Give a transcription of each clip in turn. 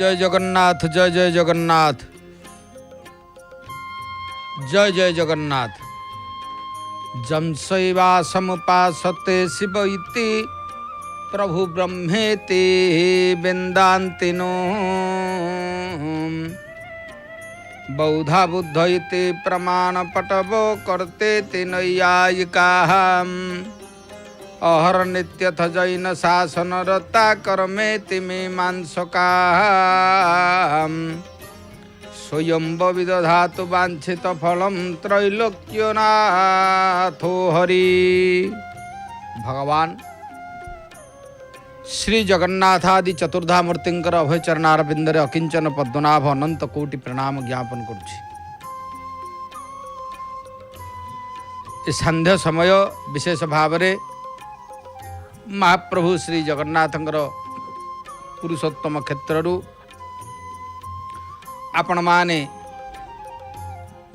जय जगन्नाथ जय जय जगन्नाथ जय जय जगन्नाथ। जम शैवासमुपासते शिव इति प्रभु ब्रह्मेति वेदान्ति नो बौद्धा बुद्ध इति प्रमाण पटवो कर्तेति नैयायिकाः अहर नित्यथ जैन शासन रता कर्मेति मीमांसकाः स्वयं विदधातु वांछित फलम त्रैलोक्यनाथो हरि। भगवान श्री जगन्नाथादि चतुर्धा मूर्तिंकर अभय चरणारविंदरे अकिंचन पद्मनाभ अनंत कोटि प्रणाम ज्ञापन करुछि। सांध्य समय विशेष भाव में महाप्रभु श्री जगन्नाथंकर पुरुषोत्तम क्षेत्रु आपण माने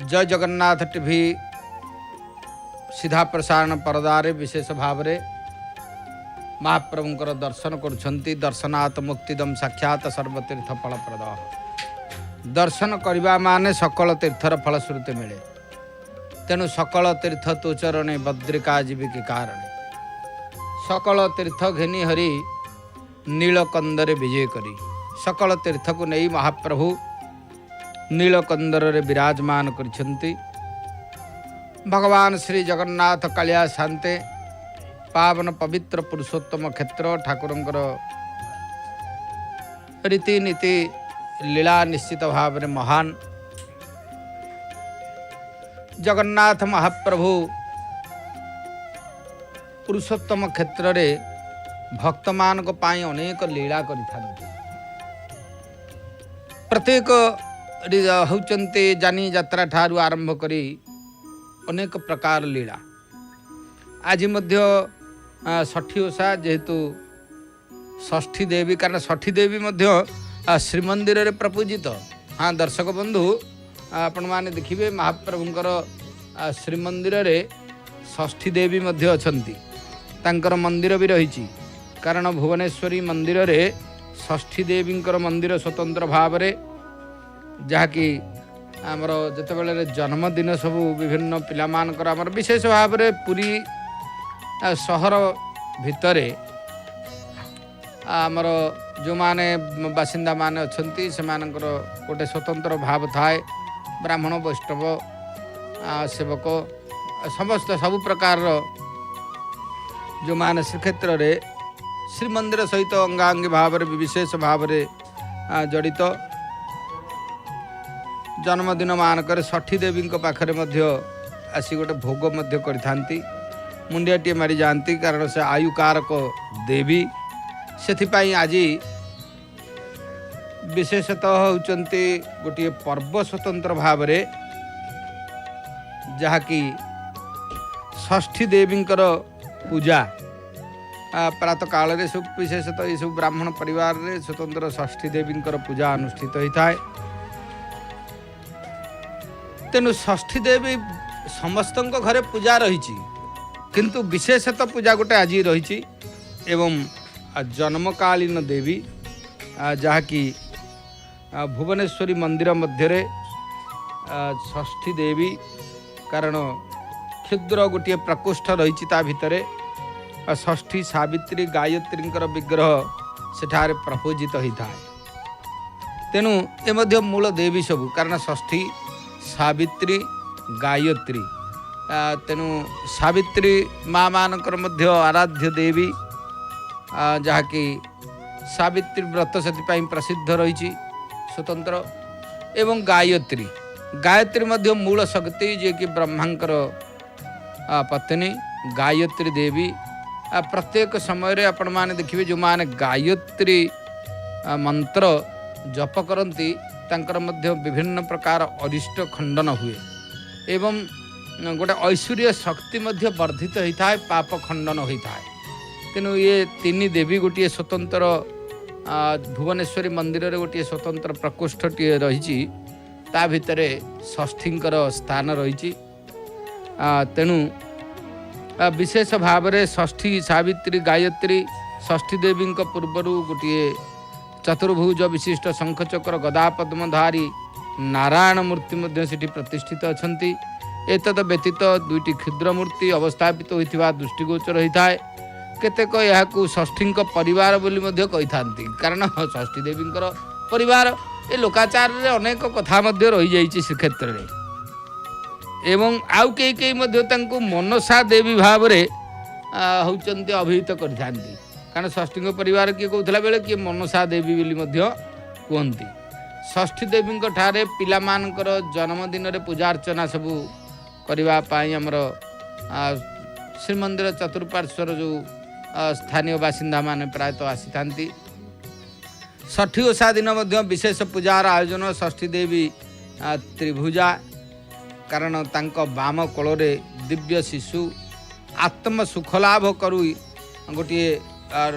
जय जगन्नाथ टीवी सीधा प्रसारण परदारे विशेष भाव में महाप्रभुंकर दर्शन करुछंती। दर्शनात् मुक्तिदम साक्षात सर्वतीर्थ फलप्रद। दर्शन करबा माने सकल तीर्थर फलश्रुति मिले। तेणु सकल तीर्थ तुचरणे बद्रिका जीविकी कारणे सकल तीर्थ घेनी हरि नीलकंदरे विजय करी। सकल तीर्थ को नहीं महाप्रभु नीलकंदर विराजमान करिछंती। भगवान श्री जगन्नाथ कालिया शांते पावन पवित्र पुरुषोत्तम क्षेत्र ठाकुरंकर रीतिनीति लीला निश्चित भाव में महान। जगन्नाथ महाप्रभु पुरुषोत्तम क्षेत्र रे भक्त मान को पाई अनेक लीला करिथांती। प्रत्येक होचंते जानी यात्रा ठारू आरंभ करी अनेक प्रकार लीला। आज मध्य षठी ओषा जेहेतु षष्ठी देवी कारण षठी देवी मध्य श्रीमंदिर रे प्रपूजित। हाँ दर्शक बंधु आपण माने देखिबे महाप्रभुंकर श्रीमंदिर रे षष्ठी देवी मध्य अछंती। तांकर मंदिर भी रही कारण भुवनेश्वरी मंदिर रे षष्ठी देवींकर मंदिर स्वतंत्र भाव रे जहाँकि आमर जितेबाला जन्मदिन सबू विभिन्न पिलामानकर आमर विशेष भाव में पुरी सहर भितरे आमर जो माने बासिंदा माने अछंती सेमानकर गोटे स्वतंत्र भाव थाए। ब्राह्मण वैष्णव सेवक समस्त सबु प्रकार जो माने श्रीक्षेत्र रे श्रीमंदिर सहित अंगांगी भाव में विशेष भाव में जड़ित जन्मदिन मानकर षठी देवी पाखरे मध्य आसी गोटे भोग मध्य करिथांती। मुंडियाटी मारी जाती कारण से आयु कारक देवी से आज विशेषतः होचंती गोटे पर्व स्वतंत्र भाव में जहाँकि षठी देवींकर पूजा प्रातः काल रे सब विशेषतः ये सब ब्राह्मण परिवार रे स्वतंत्र षठी देवींकर पूजा अनुष्ठित होता है। तेणु षष्ठी देवी समस्त घरे पूजा रही किंतु विशेषतः पूजा गोटे आज रही एवं जन्मकालीन देवी जहाँकि भुवनेश्वरी मंदिर मध्य षष्ठी देवी कारण क्षुद्र गोटे प्रकोष्ठ रही भितर षष्ठी सावित्री गायत्री विग्रह सेठारे प्रपूजित होता है। तेणु ए मूल देवी सबू कारण षष्ठी सावित्री गायत्री तेणु सावित्री माँ मानकर मध्य आराध्य देवी जहाँकि सावित्री व्रत से प्रसिद्ध रही स्वतंत्र एवं गायत्री गायत्री मध्य मूल शक्ति जे कि ब्रह्मांकर पत्नी गायत्री देवी प्रत्येक समय आपण माने देखिए जो माने गायत्री मंत्र जप करती तांकर मध्य विभिन्न प्रकार अरिष्ट खंडन हुए एवं गोटे ऐश्वर्य शक्ति मध्य वर्धित होता है पाप खंडन होता है। तेणु ये तीन देवी गोटे स्वतंत्र भुवनेश्वरी मंदिर रे गोटे स्वतंत्र प्रकोष्ठटी रही ता भितरे षष्ठींकर स्थान रही। तेणु विशेष भाव में षष्ठी सावित्री गायत्री षष्ठी देवी पूर्वर गोटे चतुर्भुज विशिष्ट शंखचक्र गदा पद्मधारी नारायण मूर्ति मध्य सेठी प्रतिष्ठित अछंती। एतद व्यतीत दुईटी क्षुद्र मूर्ति अवस्थापित होइथिबा दृष्टिगोचर होइथाय। केतेक याकू षष्ठी परिवार बोली मध्य कहिथांती, कारण षष्ठी देवींकर परिवार ए लोकाचार रे अनेक कथा मध्य रही जाइछि श्रीक्षेत्र रे। एवं आउ कई कई मध्य तांको मनसा देवी भाव रे होचंती अभिहित करिथांती, कारण षष्ठी परिवार किए कहूला बेले किए मनसा देवी बोली मध्य कहती। षष्ठी देवी ठारे पिलामानकर जन्मदिन रे पूजा अर्चना सबू करबा पाई हमर श्रीमंदिर चतुर्पार्श्वर जो स्थानीय बासिंदा माने प्रायतः आसी थांती। षठी ओषा दिन मध्य विशेष पूजार आयोजन षष्ठी देवी त्रिभुजा, कारण तांको बाम कोଳରେ दिव्य शिशु आत्म सुख लाभ करू गोटे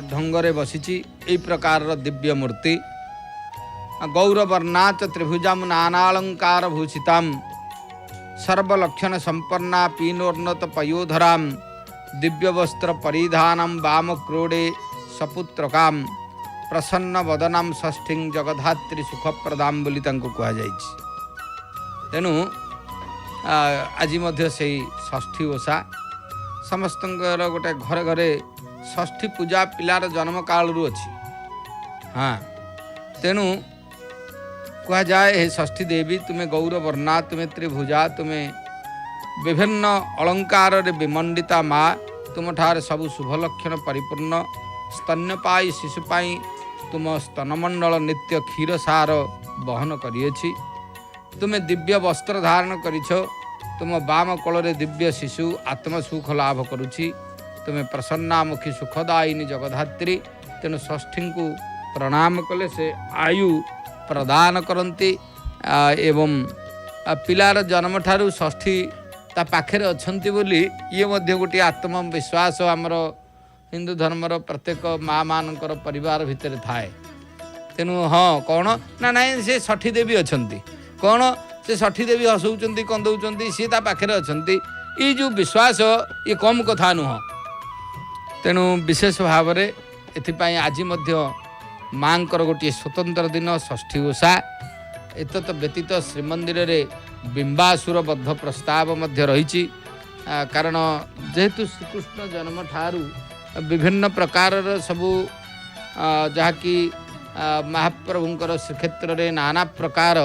ढंगरे बसिची। एई प्रकार दिव्य मूर्ति गौरवर्णाच त्रिभुजाम नानालंकार भूषिताम सर्वलक्षण संपन्ना पीनोन्नत पयोधराम दिव्य वस्त्र परिधानम वाम क्रोडे सपुत्रकाम प्रसन्न वदनाम षष्ठी जगधात्री सुखप्रदाम बोली तांको कहा जाइछि। तेणु आज मध्य से षष्ठी ओषा समस्तंकर गोटे घरे घरे षष्ठी पूजा पिलार जन्म काल रु अछि। हाँ, तेणु कहा जाए हे षष्ठी देवी तुम्हें गौरवर्णा, तुम्हें त्रिभुजा, तुम्हें विभिन्न अलंकार रे विमंडिता माँ, तुम ठार सबु शुभ लक्षण परिपूर्ण स्तन्यपाई शिशुपाई तुम स्तनमंडल नित्य क्षीर सार बहन करिएछि। तुम्हें दिव्य वस्त्र धारण करिछ, तुम बाम कोଳରେ दिव्य शिशु आत्मसुख लाभ करुछि। तुम्हें प्रसन्नामुखी सुखदायिनी जगधात्री। तेणु षष्ठी को प्रणाम कले से आयु प्रदान करती एवं पिलार जन्म ठारू षष्ठी ता पाखे अछंती बोली ये मध्य गोटे आत्मविश्वास आमर हिंदू धर्मर प्रत्येक माँ मानकर परिवार भितर थाए। तेणु हाँ कौन ना नाई से षठी देवी अछंती, कौन से षठी देवी हसौचंती कंदौचंती सी ता पाखे अछंती, ये जो विश्वास ये कम कथा नुह। तेणु विशेष भाव में एथिपाई आज मध्य माँकर गोटे स्वतंत्र दिन षष्ठी ओषा। एतत् व्यतीत श्रीमंदिर रे बिंबासुर बद्ध प्रस्ताव मध्य रही, कारण जेहेतु श्रीकृष्ण जन्म ठारू विभिन्न प्रकार सबू जहाँकि महाप्रभुंकर श्रीक्षेत्र रे नाना प्रकार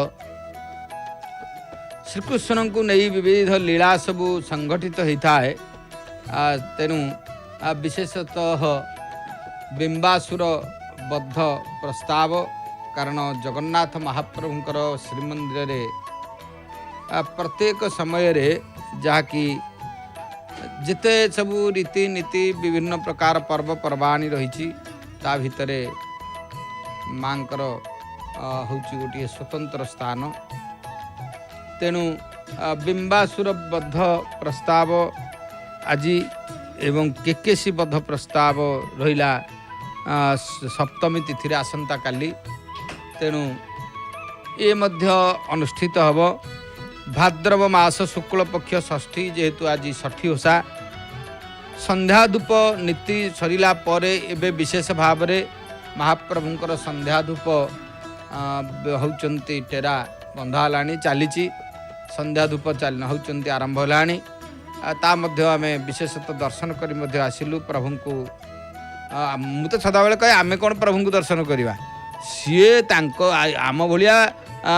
श्रीकृष्ण को नहीं विविध लीला सबू संगठित होता है। तेणु विशेषतः बिंबासुर बद्ध प्रस्ताव, कारण जगन्नाथ महाप्रभुंकर श्रीमंदिर रे प्रत्येक समय रे जहाँकि जिते सबू रीति नीति विभिन्न प्रकार पर्व पर्वाणी रही ता भितरे मांकर होची गोटे स्वतंत्र स्थान। तेणु बिंबासुर बद्ध प्रस्ताव आज एवं केकेसी बद्ध प्रस्ताव रहिला सप्तमी तिथि आसंता काली। तेणु ये मध्य अनुष्ठित हब भाद्रव मास शुक्ल पक्ष षष्ठी, जेहेतु आज षठी ओषा। संध्या धूप नीति सरिला परे एबे विशेष भाव में महाप्रभुंकर संध्या धूप होचंती टेरा बंधा लानी चलीची। संध्या धूप होचंती आरंभ होलानी। ता मध्य आमे विशेषतः दर्शन करी मध्य आसिलु प्रभु को। मु तो सदाबेले कहे आमे कौन प्रभु को दर्शन करवा, सीए तांको आम भलिया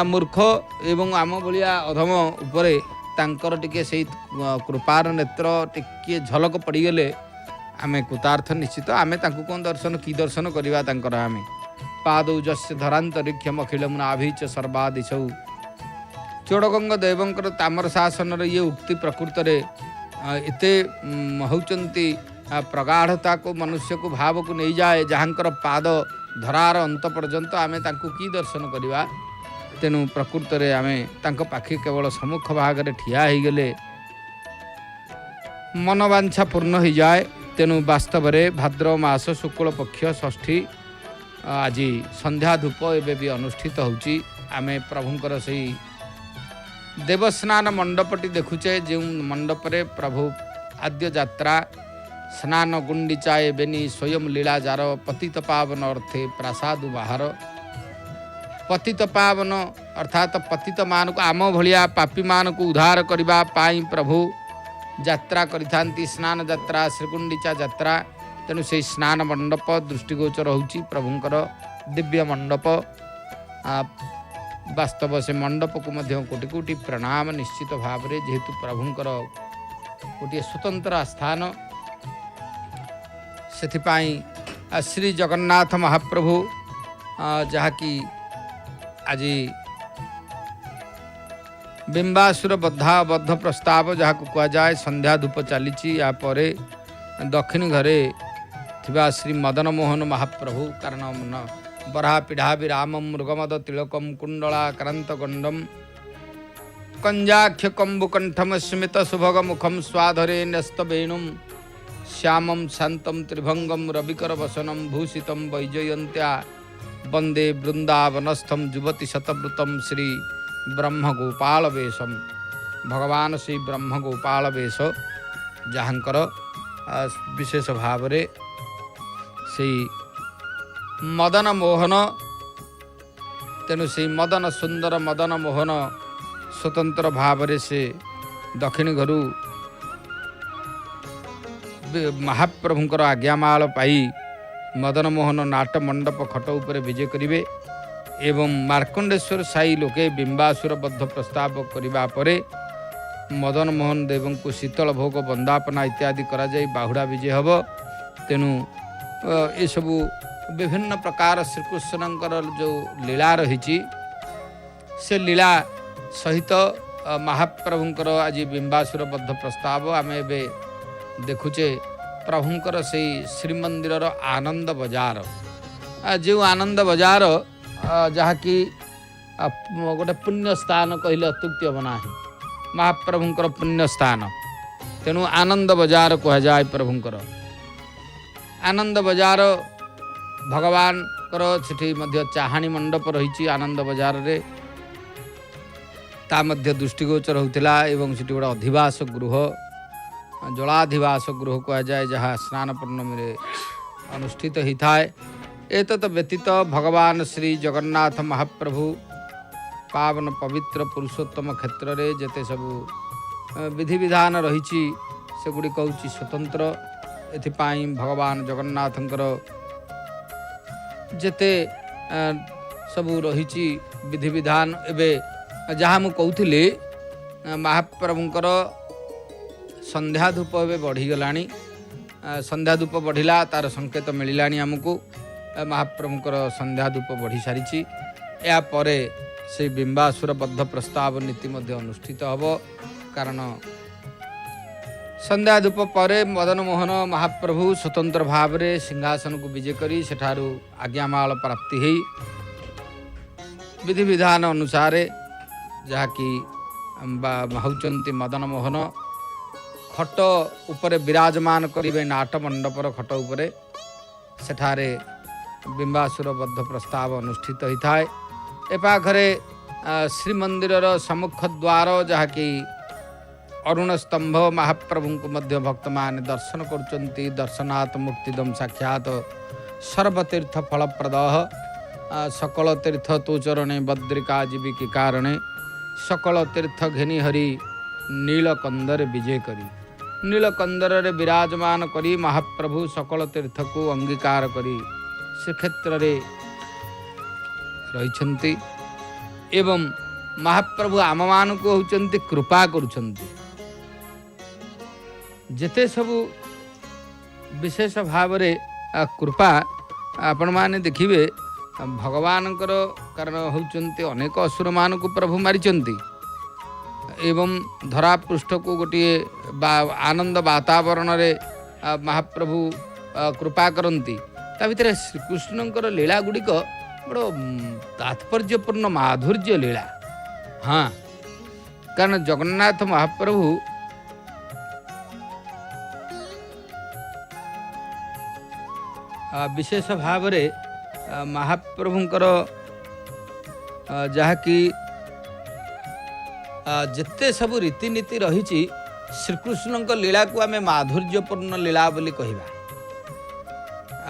मूर्ख एवं आम भलिया अधम उपरे तांकर टिके से कृपार नेत्र टिके झलक पड़गले आमे कृतार्थ निश्चित। आमे तांको कौन दर्शन की दर्शन करवा तांकर आमे पादौ जस्य धरांतरिक्षम अखिलम नाभिच सर्वादिशौ चोड़गंग देवंकर तामर शासन ये उक्ति प्रकृत रे एते होचंती प्रगाढ़ता को मनुष्य को भाव को नहीं जाए, जहाँकर पाद धरार अंत पर्यंत आमे तांको की दर्शन करवा। तेणु प्रकृत रे आमे तांको पाखे केवल सम्मुख भाग रे ठिया ही गले मनोवांछा पूर्ण हो जाए। तेणु वास्तव रे भाद्रव मास शुक्ल पक्ष षष्ठी आज संध्या धूप एवं भी अनुष्ठित होची। आमे प्रभुंकर सही देवस्नान मंडपटी देखुचे, जो मंडप रे प्रभु आद्य यात्रा स्नान गुंडीचाए बेनी स्वयं लीला जार पतित पावन अर्थे प्रासाद बाहर पतित पावन अर्थात पतित मान को आम भलिया पापी मान को उद्धार करबा पाई प्रभु यात्रा करिथांती स्नान यात्रा श्रीकुंडिचा यात्रा। तेणु से स्नान मंडप दृष्टिगोचर होची प्रभुंकर दिव्य मंडप। वास्तव से मंडप को मध्य कोटि कोटि प्रणाम निश्चित भाव रे, जेहेतु प्रभुंकर गोटे स्वतंत्र स्थान। सेथिपाई श्री जगन्नाथ महाप्रभु जहाँकि आज बिंबासुर बद्ध प्रस्ताव जहाँ को कह जाए संध्या धूप चली या परे दक्षिण घरे थिबा श्री मदन मोहन महाप्रभु कारण बरा पीढ़ा विरामम मृगमद तिलकम कुंडलाक्रांत गंडम कंजाक्ष कंबुकंठम स्मित सुभग मुखम स्वाधरे न्यस्त वेणुम श्यामम शांतम त्रिभंगम रविकर वसनम भूषितम वैजयंत्या वंदे वृंदावनस्थम जुवती शतवृतम श्री ब्रह्म गोपाल वेशम। भगवान श्री ब्रह्म गोपाल वेश जहाँकर विशेष भाव रे से मदन मोहन। तेणु से मदन सुंदर मदन मोहन स्वतंत्र भाव रे से दक्षिण घरु महाप्रभुंकर आज्ञामाल पाई मदन मोहन नाट मंडप खट उपर विजय करिवे एवं मार्कंडेश्वर साई लोके बिंबासुर बद्ध प्रस्ताव करिबा परे मदन मोहन देव को शीतल भोग वंदापना इत्यादि करा जाई बाहुड़ा विजय हब। तेणु ये सबू विभिन्न प्रकार श्रीकृष्णंकर जो लीला रही से लीला सहित महाप्रभुंकर आज बिंबासुर बद्ध प्रस्ताव आम ए देखुचे। प्रभुंकर से श्रीमंदिर आनंद बजार जो आनंद बजार जहाँकि गोटे पुण्य स्थान कहले अत्युक्ति हम ना महाप्रभुंकर पुण्य स्थान। तेणु आनंद बजार कह जाए प्रभुंकर आनंद बजार भगवान सेठी मध्य चाहाणी मंडप रही आनंद बजार रे ता मध्य दृष्टिगोचर होता एवं सेठी गोटे अधिवास गृह जलाधिवास गृह कह जाए जहाँ स्नान पूर्णमी रे अनुष्ठित होता है। एतत् व्यतीत भगवान श्री जगन्नाथ महाप्रभु पावन पवित्र पुरुषोत्तम क्षेत्र रे जेते सबू विधि विधान रही से गुड़िक हूँ स्वतंत्र। एथिपाई भगवान जगन्नाथंकर जेते सबू रही विधि विधान एबे जहाँ मु कहूली महाप्रभुंकर संध्या धूप एवं बढ़ीगलाणी। संध्या धूप बढ़िला तार संकेत मिलला आमको महाप्रभुंकर संध्या धूप बढ़ी सारी या परे से बिंबासुर बद्ध प्रस्ताव नीति मध्य अनुष्ठित हब। कारण संध्या धूप परे मदन मोहन महाप्रभु स्वतंत्र भाव रे सिंहासन को विजय करी सेठारु आज्ञामाल प्राप्ति है विधि विधान अनुसार जहाँकि होचंती मदन मोहन खट उपरे विराजमान करिवे नाट मंडपर खट उपरे सेठारे बिंबासुर बद्ध प्रस्ताव अनुष्ठित होता है। ए पाखरे श्रीमंदिर सम्मुख द्वार जहाँकि अरुण स्तंभ महाप्रभु को मध्य भक्त मान दर्शन करुचंती। दर्शनात् मुक्तिदम साक्षात सर्वतीर्थ फलप्रद सकल तीर्थ तो चरणे बद्रिका जीविकी कारणे सकल तीर्थ घेनी हरि नीलकंदर विजय करी। नीलकंदर रे विराजमान करी महाप्रभु सकल तीर्थ को अंगीकार करी श्रीक्षेत्र रे रहिछंती एवं महाप्रभु आम मान को होचंती कृपा करुछंती। जेते सबू विशेष भाव रे कृपा आपण माने देखिबे भगवानकर कारण होचंती अनेक असुर मान को प्रभु मारिचंती एवं धरा पृष्ठ को गोटे आनंद वातावरण रे महाप्रभु कृपा करती। ता भितर श्रीकृष्णंकर लीला गुड़िक बड़ तात्पर्यपूर्ण माधुर्य लीला। हाँ, कारण जगन्नाथ महाप्रभु विशेष भाव रे महाप्रभुंकर जहाँकि जिते सबू रीतिनीति रही श्रीकृष्ण लीला को आम माधुर्यपूर्ण लीला बोली कहवा।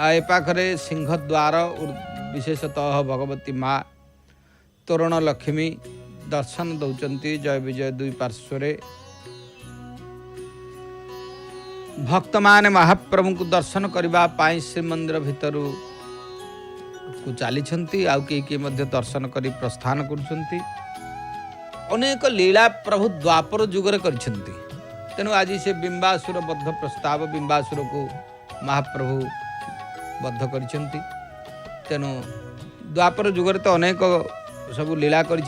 ए पाखरे सिंहद्वार विशेषतः भगवती माँ तोरण लक्ष्मी दर्शन दौरान जय विजय दुई पार्श्व भक्त माने महाप्रभु को दर्शन करने श्रीमंदिर भितर को चली दर्शन कर प्रस्थान कर अनेक लीला प्रभु द्वापर जुगर कर तेणु आज से बिंबासुर बद्ध प्रस्ताव बिंबासुर को महाप्रभु बद्ध कर तेणु द्वापर जुगर तो अनेक सब लीला कर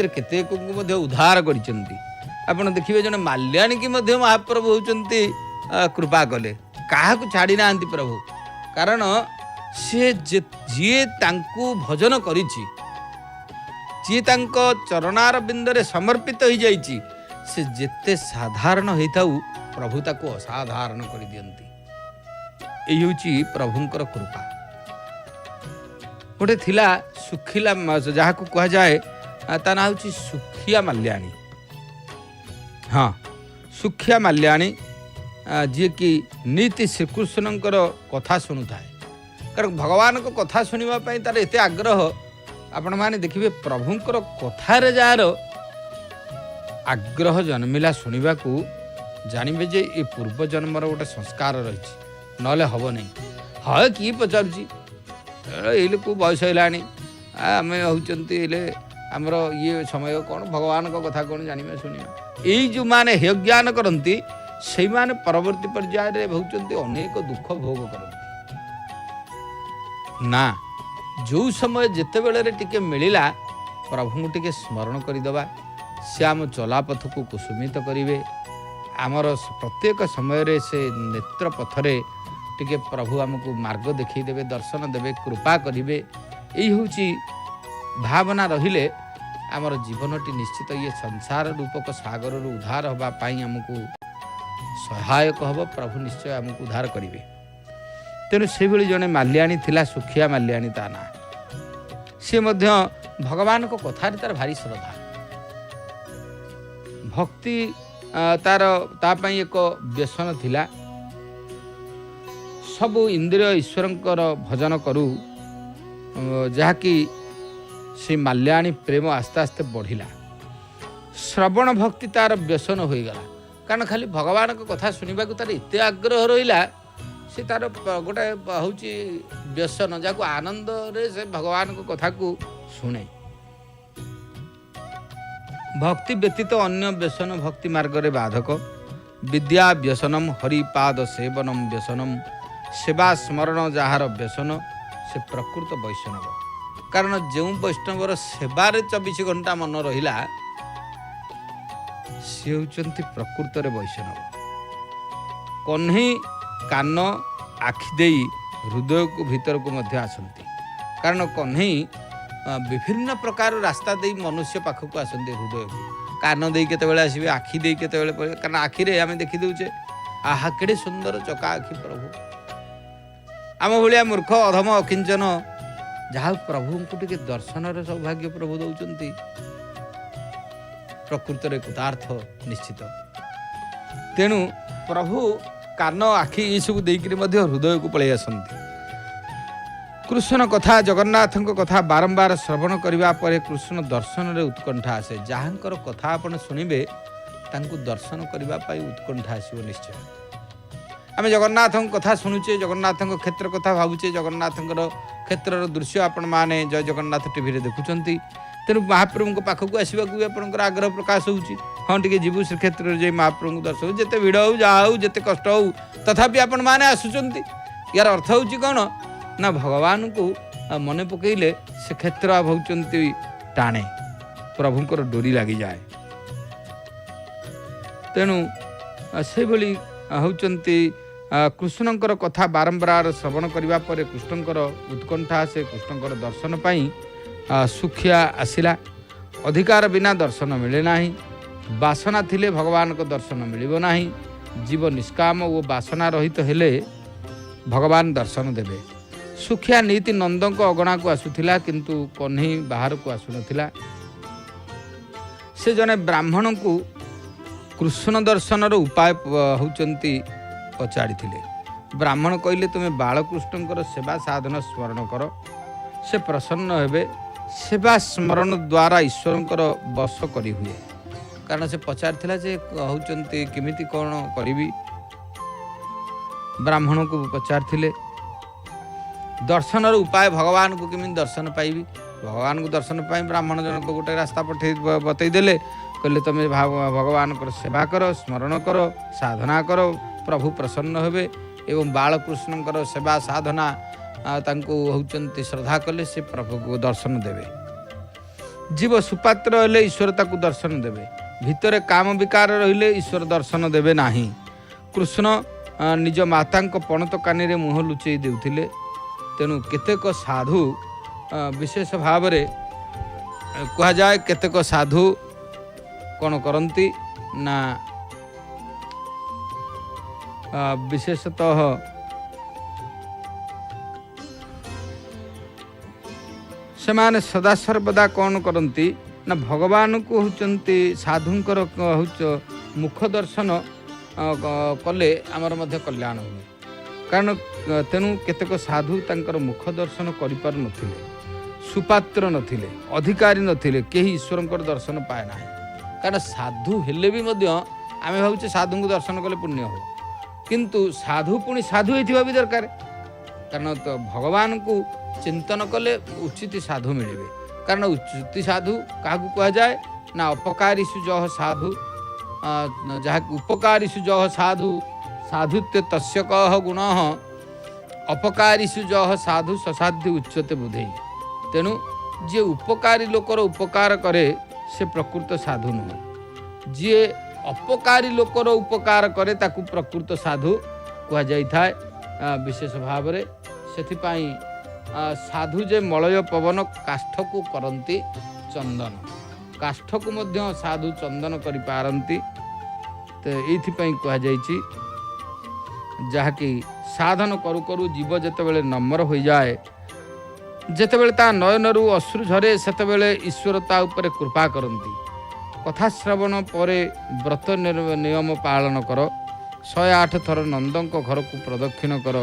केते उद्धार कर देखिए जन माल्याणी की महाप्रभु होती कृपा कले क्या छाड़ी ना प्रभु कारण सी जी भजन कर चरणार बिंदरे समर्पित हो जाइए से जेते साधारण होता प्रभु ताको असाधारण कर दियंती यही प्रभुंकर कृपा गोटे थिला सुखिला जहाँ को कह जाए ता ना हूँ सुखिया माल्याणी। हाँ सुखिया माल्याणी जी कि नीति श्रीकृष्णकर कथा शुणु थाए कारण भगवान को कथा शुणापी तार एत आग्रह आपण मैंने देखिए प्रभुंकर कथार जार आग्रह जन्मिला शुणा को जानवे जे ये पूर्व जन्मर गोटे संस्कार रही ना हम नहीं हाँ किए पचारुची ये लोग बयस है आम होते आमर ये समय कौन भगवान को कथा कौन जानवा शुणा यही जो मैंने हे ज्ञान करती से माने परवर्ती पर्याय होती अनेक दुख भोग करती ना जो समय जिते बेले टिके मिलला प्रभु टिके स्मरण करदे से आम चलापथ को कुसुमित करेंगे आमर प्रत्येक समय से नेत्र पथरे टिके प्रभु आमको मार्ग देखईदेवे दर्शन देवे कृपा करेंगे यही हूँ भावना रहिले आमर जीवनटी निश्चित ये संसार रूपक सागर उद्धार होगापाई आमको सहायक हम प्रभु निश्चय आमको उद्धार करेंगे। तेणु से जड़े माल्याणी थिला सुखिया माल्याणी ता ना सी भगवान को कथार तार भारी श्रद्धा भक्ति तार तापाई एक व्यसन थिला सब इंद्रिय ईश्वरंकर भजन करू जहाँकि से माल्याणी प्रेम आस्ते आस्ते बढ़िला श्रवण भक्ति तार व्यसन हो गला कारण खाली भगवान को कथा शुणा तार एत आग्रह रहा से तार गोटे हूँ व्यसन जहाँ आनंद रे से भगवान को कथा को शुणे भक्ति व्यतीत अन्य व्यसन भक्ति मार्ग रे बाधक विद्या व्यसनम हरिपाद सेवनम व्यसनम सेवा स्मरण जार व्यसन से प्रकृत वैष्णव कारण जो वैष्णवर सेवार 24 घंटा मन रहिला सी होचंती प्रकृत वैष्णव कन्हई कान आखि देई हृदय को भीतर को मध्य आसंती कारण कन्हई विभिन्न प्रकार रास्ता दे मनुष्य पाखक आसंती हृदय को कान दे केतेबेले आसीबे आखि दे केतेबेले पड़े कारण आखि रे आमे देखि दउचे आहा केडे सुंदर चका आखि प्रभु आम भलिया मूर्ख अधम अकिंचन जहाँ प्रभु को टिके दर्शन सौभाग्य प्रभु दौरान प्रकृत कृतार्थ निश्चित तेणु प्रभु कान आखि ये सब देकर हृदय को पलि आसती कृष्ण कथा जगन्नाथ कथा बारंबार श्रवण करने पर कृष्ण दर्शन रे उत्कंठा आसे जहाँकर कथा आपण शुणिबे तांको दर्शन करने उत्कंठा आसो निश्चय आम जगन्नाथ कथा शुणुचे जगन्नाथ क्षेत्र कथा भावुचे जगन्नाथ क्षेत्र दृश्य आपण मैंने जय जगन्नाथ टीवी रे देखुंत तेणु महाप्रभु पाखक आसवाक आपंकर आग्रह प्रकाश होची हाँ टी जीवु श्रीक्षेत्र में महाप्रभु दर्शन जिते भिड़ हो जहाँ हो जिते कष्ट हो तथापि आपण मैंने आसुंच यार अर्थ हूँ कौन ना भगवान को मन पकईले से क्षेत्र होती टाणे प्रभुंकर डोरी लगी जाए तेणु से होती कृष्णकर कथा बारंबार श्रवण करने पर कृष्णकर उत्कंठा से कृष्णकर दर्शन पाई सुखिया आसिला अधिकार बिना दर्शन मिले नाही बासना थिले भगवान को दर्शन मिलिबो नाही जीव निष्काम और बासना रहित हेले भगवान दर्शन देवे सुखिया नीति नंद को अगणा को आसुथिला किंतु कन्हई बाहर को आसुनथिला से जने ब्राह्मण को कृष्ण दर्शन उपाय होचंती पचाड़ी ब्राह्मण कहले तुम्हें बालकृष्णकर सेवा साधन स्मरण कर से प्रसन्न हेबे सेवा स्मरण द्वारा ईश्वरंकर बस करी हुए। कारण से पचार जे कहते केमिति कौन करी ब्राह्मण को पचार दर्शन उपाय भगवान को केमी दर्शन पाइबी। भगवान को दर्शन पाई ब्राह्मण जनक गोटे रास्ता पठे बतईदेले कहले तुम भगवान को सेवा कर, स्मरण कर, साधना कर, प्रभु प्रसन्न हेबे एवं बालकृष्णकर सेवा साधना तांको होचंती श्रद्धा कले से प्रभु को दर्शन देवे। जीव सुपात्र हेले ईश्वर ताकू दर्शन देवे। भितरे काम विकार रहिले ईश्वर दर्शन देवे नाही। कृष्ण निज माता पणत कानी मुह लुचई देउथिले। तेणु केतेक साधु विशेष भाव कह जाए केतेक साधु कौन करती ना विशेषतः से सदा सर्वदा कौन करती ना भगवान को होचंती साधुंकर मुख दर्शन कले आमर मध्य कल्याण हुए। कारण तेणु केतेक साधु तांकर मुख दर्शन करिपार नथिले, सुपात्र नथिले, अधिकारी नथिले, केही ईश्वरंकर दर्शन पाए ना। कारण साधु हेले भी मध्य आमे भावुचे साधु को दर्शन कले पुण्य हो, किंतु साधु पुणी साधु होइथिबा भी दरकार। कारण तो भगवान को चिंतन कले उचित साधु मिलिबे। कारण उचित साधु काहू कह जाए ना अपकारीषु जह साधु जहा उपकारीषु जह साधु साधुत्य तस्य कह गुण अपकारीषु जह साधु ससाध्य उच्यते बुधे। तेणु जे उपकारी लोकर उपकार करे से प्रकृत साधु नुह। जे अपकारी लोकर उपकार करे ताकू प्रकृत साधु कह जाई थाए। विशेष भाव रे सेथिपाई साधु जे मलय पवन काष्ठ को करंती चंदन, काष्ठ को मध्य साधु चंदन करि पारंती। तो एथिपाई कह जाइछि जहाँकि साधन करू करू जीव जेतेबेले नम्र हो जाए, जेतेबेले ता नयनरू अश्रु झरे सेतेबेले ईश्वर ता उपरे कृपा करंती। कथा श्रवण परे व्रत नियम पालन कर। 108 थर नंदंक घर को प्रदक्षिण कर।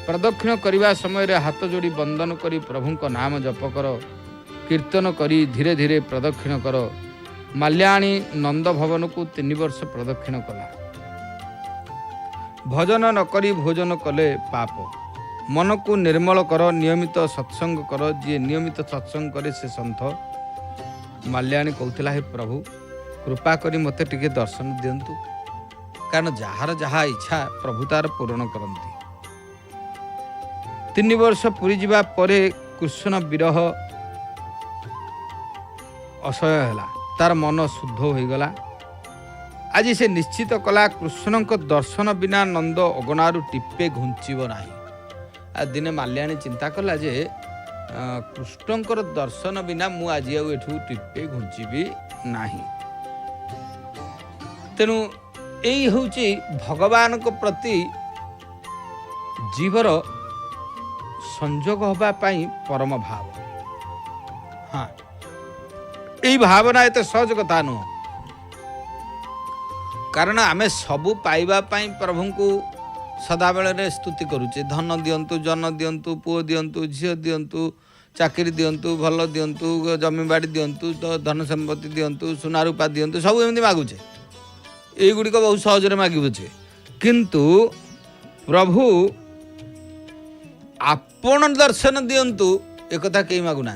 प्रदक्षिण करने समय हाथ जोड़ी बंदन करी प्रभुंक नाम जप कर। कीर्तन करी धीरे धीरे प्रदक्षिण कर। माल्याणी नंद भवन को 3 वर्ष प्रदक्षिण कला। भजन न करी भोजन कले पाप। मन को निर्मल कर, नियमित सत्संग कर। जी नियमित सत्संग करे से संत। माल्याणी कहला हे प्रभु कृपा करी मते टिके दर्शन दियंतु। कारण जार जहा इच्छा प्रभु तार पूर्ण करती। 3 वर्ष पूरी जीवा परे कृष्ण विरह असह्य हैला। तार मन शुद्ध हो गला। आज से निश्चित कला कृष्ण दर्शन बिना नंद अगनारू टिप्पे घुंचब ना। आ दिने माल्याणी चिंता कला जे कृष्णंकर दर्शन बिना मु आज एठू टिप्पे घुंचबी नाही। तेणु यही हूँ भगवान को प्रति जीवर संजोग होगा परम भाव। हाँ यही भावना एत सहज कथा नुह। कारण आमे सबू पाइबा प्रभु को सदा बेले स्तुति करुचे। धन दियंतु, जन दियंतु, पुओ दियंतु, झील दियंतु, चाकरी दियंतु, भल दियंतु, जमीबाड़ी दियंतु, धन संपत्ति दियंतु, सुना रूपा दियंतु, सब एमती मागुचे। एगुड़िक बहुत सहजरे मागिबुचे। किंतु प्रभु आपण दर्शन दियंतु एक कहीं मागुना।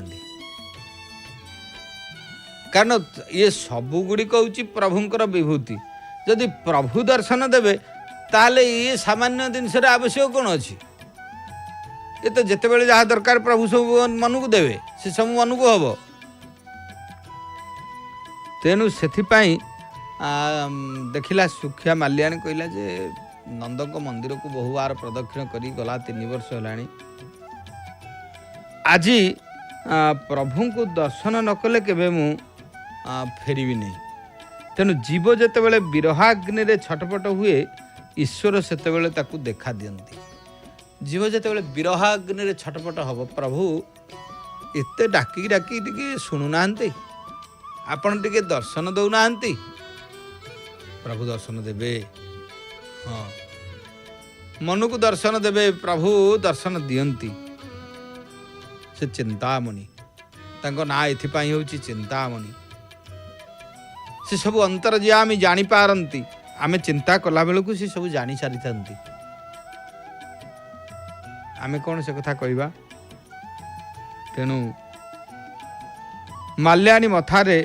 कारण ये सबु गुड़िक हूँ प्रभुंकर विभूति। जदि प्रभु दर्शन देवे ताले ये सामान्य जिनस आवश्यक कौन अच्छी। ये तो जितेबले जहाँ दरकार प्रभु सब मन को देवे से सब मन को हम। तेणु से देखला सुखिया माल्याणी कहला जे नंदक मंदिर को बहु बार प्रदक्षिण करी गला 3 वर्ष है। आज प्रभु को दर्शन न कले केबे मु फेरबी नहीं। तेणु जीव जेतेबेले विरहाग्नि रे छटपट हुए ईश्वर सेतेबेले ताकू देखा दियंती। जीव जेतेबेले विरहाग्नि रे छटपट हब प्रभु एते डाकी डाकी टिके शुणु नाहंती, आपण टिके दर्शन दउ नाहंती। प्रभु दर्शन देवे। हाँ मन को दर्शन देवे, प्रभु दर्शन दियंती। से चिंतामणि ना एथिपाई होची चिंतामणि। से सब अंतर्यामी जानी पारंती, आमे चिंता कला बेलू से सब जानी सारी थांती। आमे कौन से कथा कहबा। तेणु माल्याणी मथारे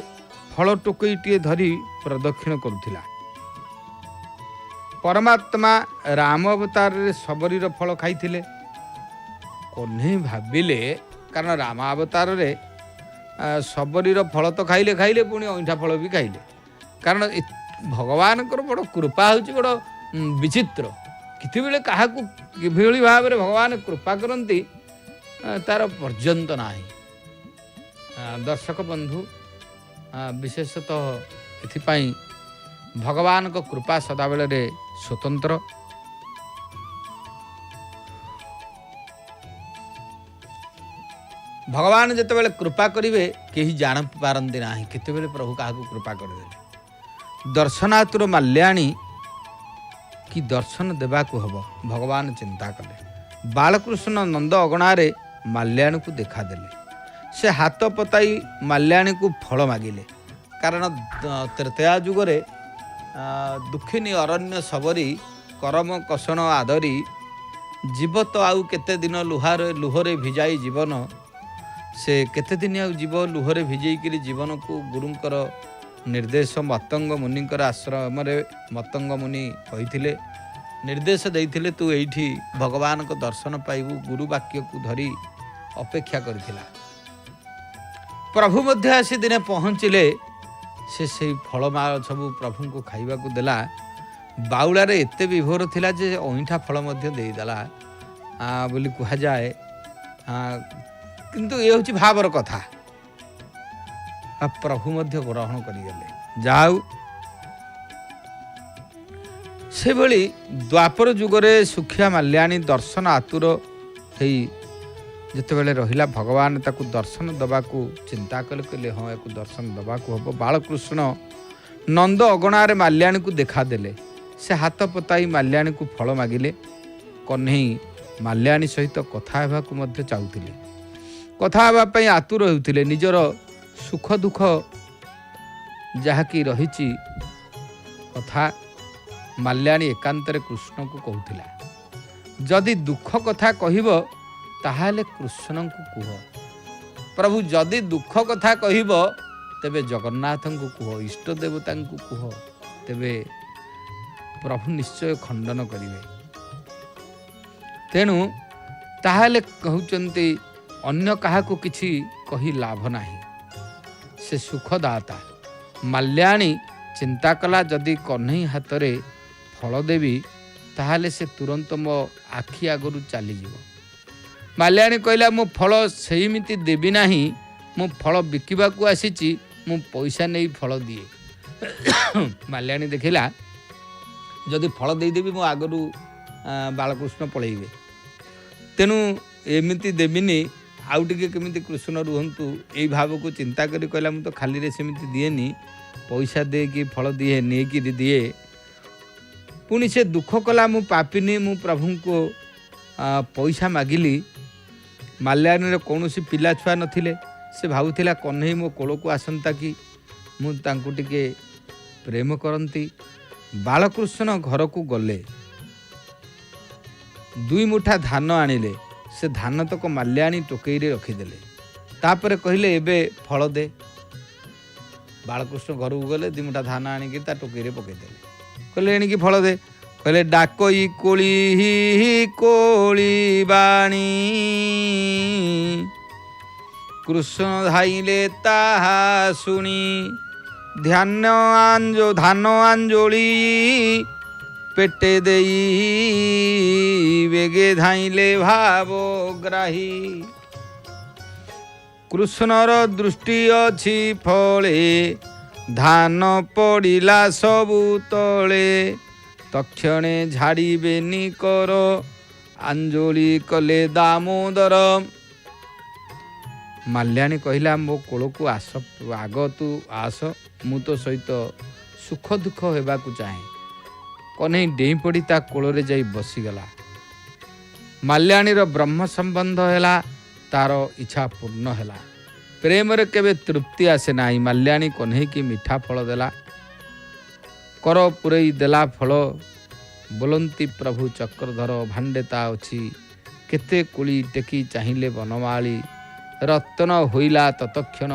फल टोकईटे धरी प्रदक्षिण करुथिला। परमात्मा राम अवतार सबरीर फल खाइथिले। कन्हई भाविले कारण राम अवतार रे सबरीर फल तो खाइले खाइले पुणी अईठा फल भी खाइले। कारण भगवान बड़ कृपा होची बड़ विचित्र। किति बेले काहाकू किभଳି भाव भगवान कृपा करती तार पर्यंत नाही। दर्शक बंधु विशेषतः एथिपाई भगवान को कृपा सदाबेले रे स्वतंत्र। भगवान जितेबाला कृपा करेंगे कहीं जान पारती ना केतबेले प्रभु क्या कृपा करदे। दर्शनातुर माल्याणी कि दर्शन देवाक हम भगवान चिंता कले। बालकृष्ण नंद अगणारे माल्याणी को देखादेले। से हाथ पताई माल्याणी को फल मागिले। कारण त्रेतया जुगरे दुखिनी अरण्य सबरी करम कषण आदरी जीव तो आउ केते दिन लुहरे भिजाई जीवन से केते दिन आउ जीव लुहरे भिजैकि जीवन को गुरुंकर निर्देश मतंग मुनिंकर आश्रम रे मतंग मुनि कहिथिले निर्देश देइथिले तू एठी भगवान को दर्शन पाइबू। गुरु वाक्य को धरी अपेक्षा करथिला। प्रभु मध्य आसी दिने पहुँचिले। से फल सब प्रभु को खाइबा को देला। बाउलारे एते विभोर थिला जे अईठा फल मध्य देइदेला बोली कहा जाए। किंतु ये हूँ भावर कथा। प्रभु मध्य ग्रहण करिगले। जाऊ से भली द्वापर जुगरे सुखिया माल्याणी दर्शन आतुर हेई जितेबाला रहिला भगवान ताकू दर्शन दबाकू चिंता कले कहले हाँ या दर्शन दबाकू हम। बालकृष्ण नंद अगणारे माल्याणी को देखादेले। से हाथ पताई माल्याणी को फल मागिले। कन्हई माल्याणी सहित कथा हेबाकू मध्य चाहुथिले। कथा हेबा पई आतुर हेउथिले। निजर सुख दुख जहाँकि रहिछि कथा माल्याणी एकांतरे कृष्ण को कहूथिला। जदि दुख कथा कहिब ताहाले कृष्ण को कुह। प्रभु जदि दुख कथा कहिब तेबे जगन्नाथ को कुह, इष्ट देवता को कुह, तेबे प्रभु निश्चय खंडन करिवे। तेणु ताहाले कहउचंती अन्य काहाकू किछि कही लाभ नाही। से सुखदाता। माल्याणी चिंता कला जदि कन्हई हाथ रे फल देवी ताहाले से तुरंत मो आखि आगरू चली जीव। माल्याणी कहला मो फल सेमिति देवी नाही, मो फल बिकिबा को आसीची, मो पैसा नहीं फल दिए। माल्याणी देखिला जदि फल देदेवी मो आगरू बालकृष्ण पलैबे। तेणु एमिति देविनी आउ टिके केमिति कृष्ण रुहंतु एई भाव को चिंता करी कहला मु तो खाली रे सेमिति दिएनी, पैसा दे कि फल दिए नहीं कि दिए। पुणी से दुख कला मु पापिनी, मु प्रभु को पैसा मागिली। माल्याणी कौन पिला छुआ नथिले। से भावुथिला कन्हई मो कोल को आसंता कि मु तांकु टिके प्रेम करती। बालकृष्ण घर को गले। 2 मुठा धान आनिले। से धान तक माल्याणी टोकई रे रखिदेले। तापर कहले एबे फल दे। बालकृष्ण घर को गले 2 मुठा धान आनिकी ता टोकई रे पकईदेले। कहले एणिकी फल दे। कहले डाकई कोली कोली बाणी कृष्ण धाइले ताहा शुणी ध्यान धान आंजोली पेटे देई बेगे धाइले भावग्राही कृष्णर दृष्टि अछि फले धान पड़िला सबु तले तक्षणे झाड़ीबेनी कर आंजोली कले दामोदर। माल्याणी कहला मो कोल को आस आग तू आस मु तो सहित सुख दुख होगा चाहे। कन्हई डेई पड़ी ता कोल जाई बसीगला। माल्याणीर ब्रह्म संबंध हैला तार इच्छा पूर्ण हैला। प्रेम रे केबे तृप्ति आसे नाही। माल्याणी कन्हई की मीठा फल देला, कर पुरई देला फल, बोलंती प्रभु चक्रधर भांडेता अछि। केते कुली टेकी चाहिले बनमाली, रत्न होइला ततक्षण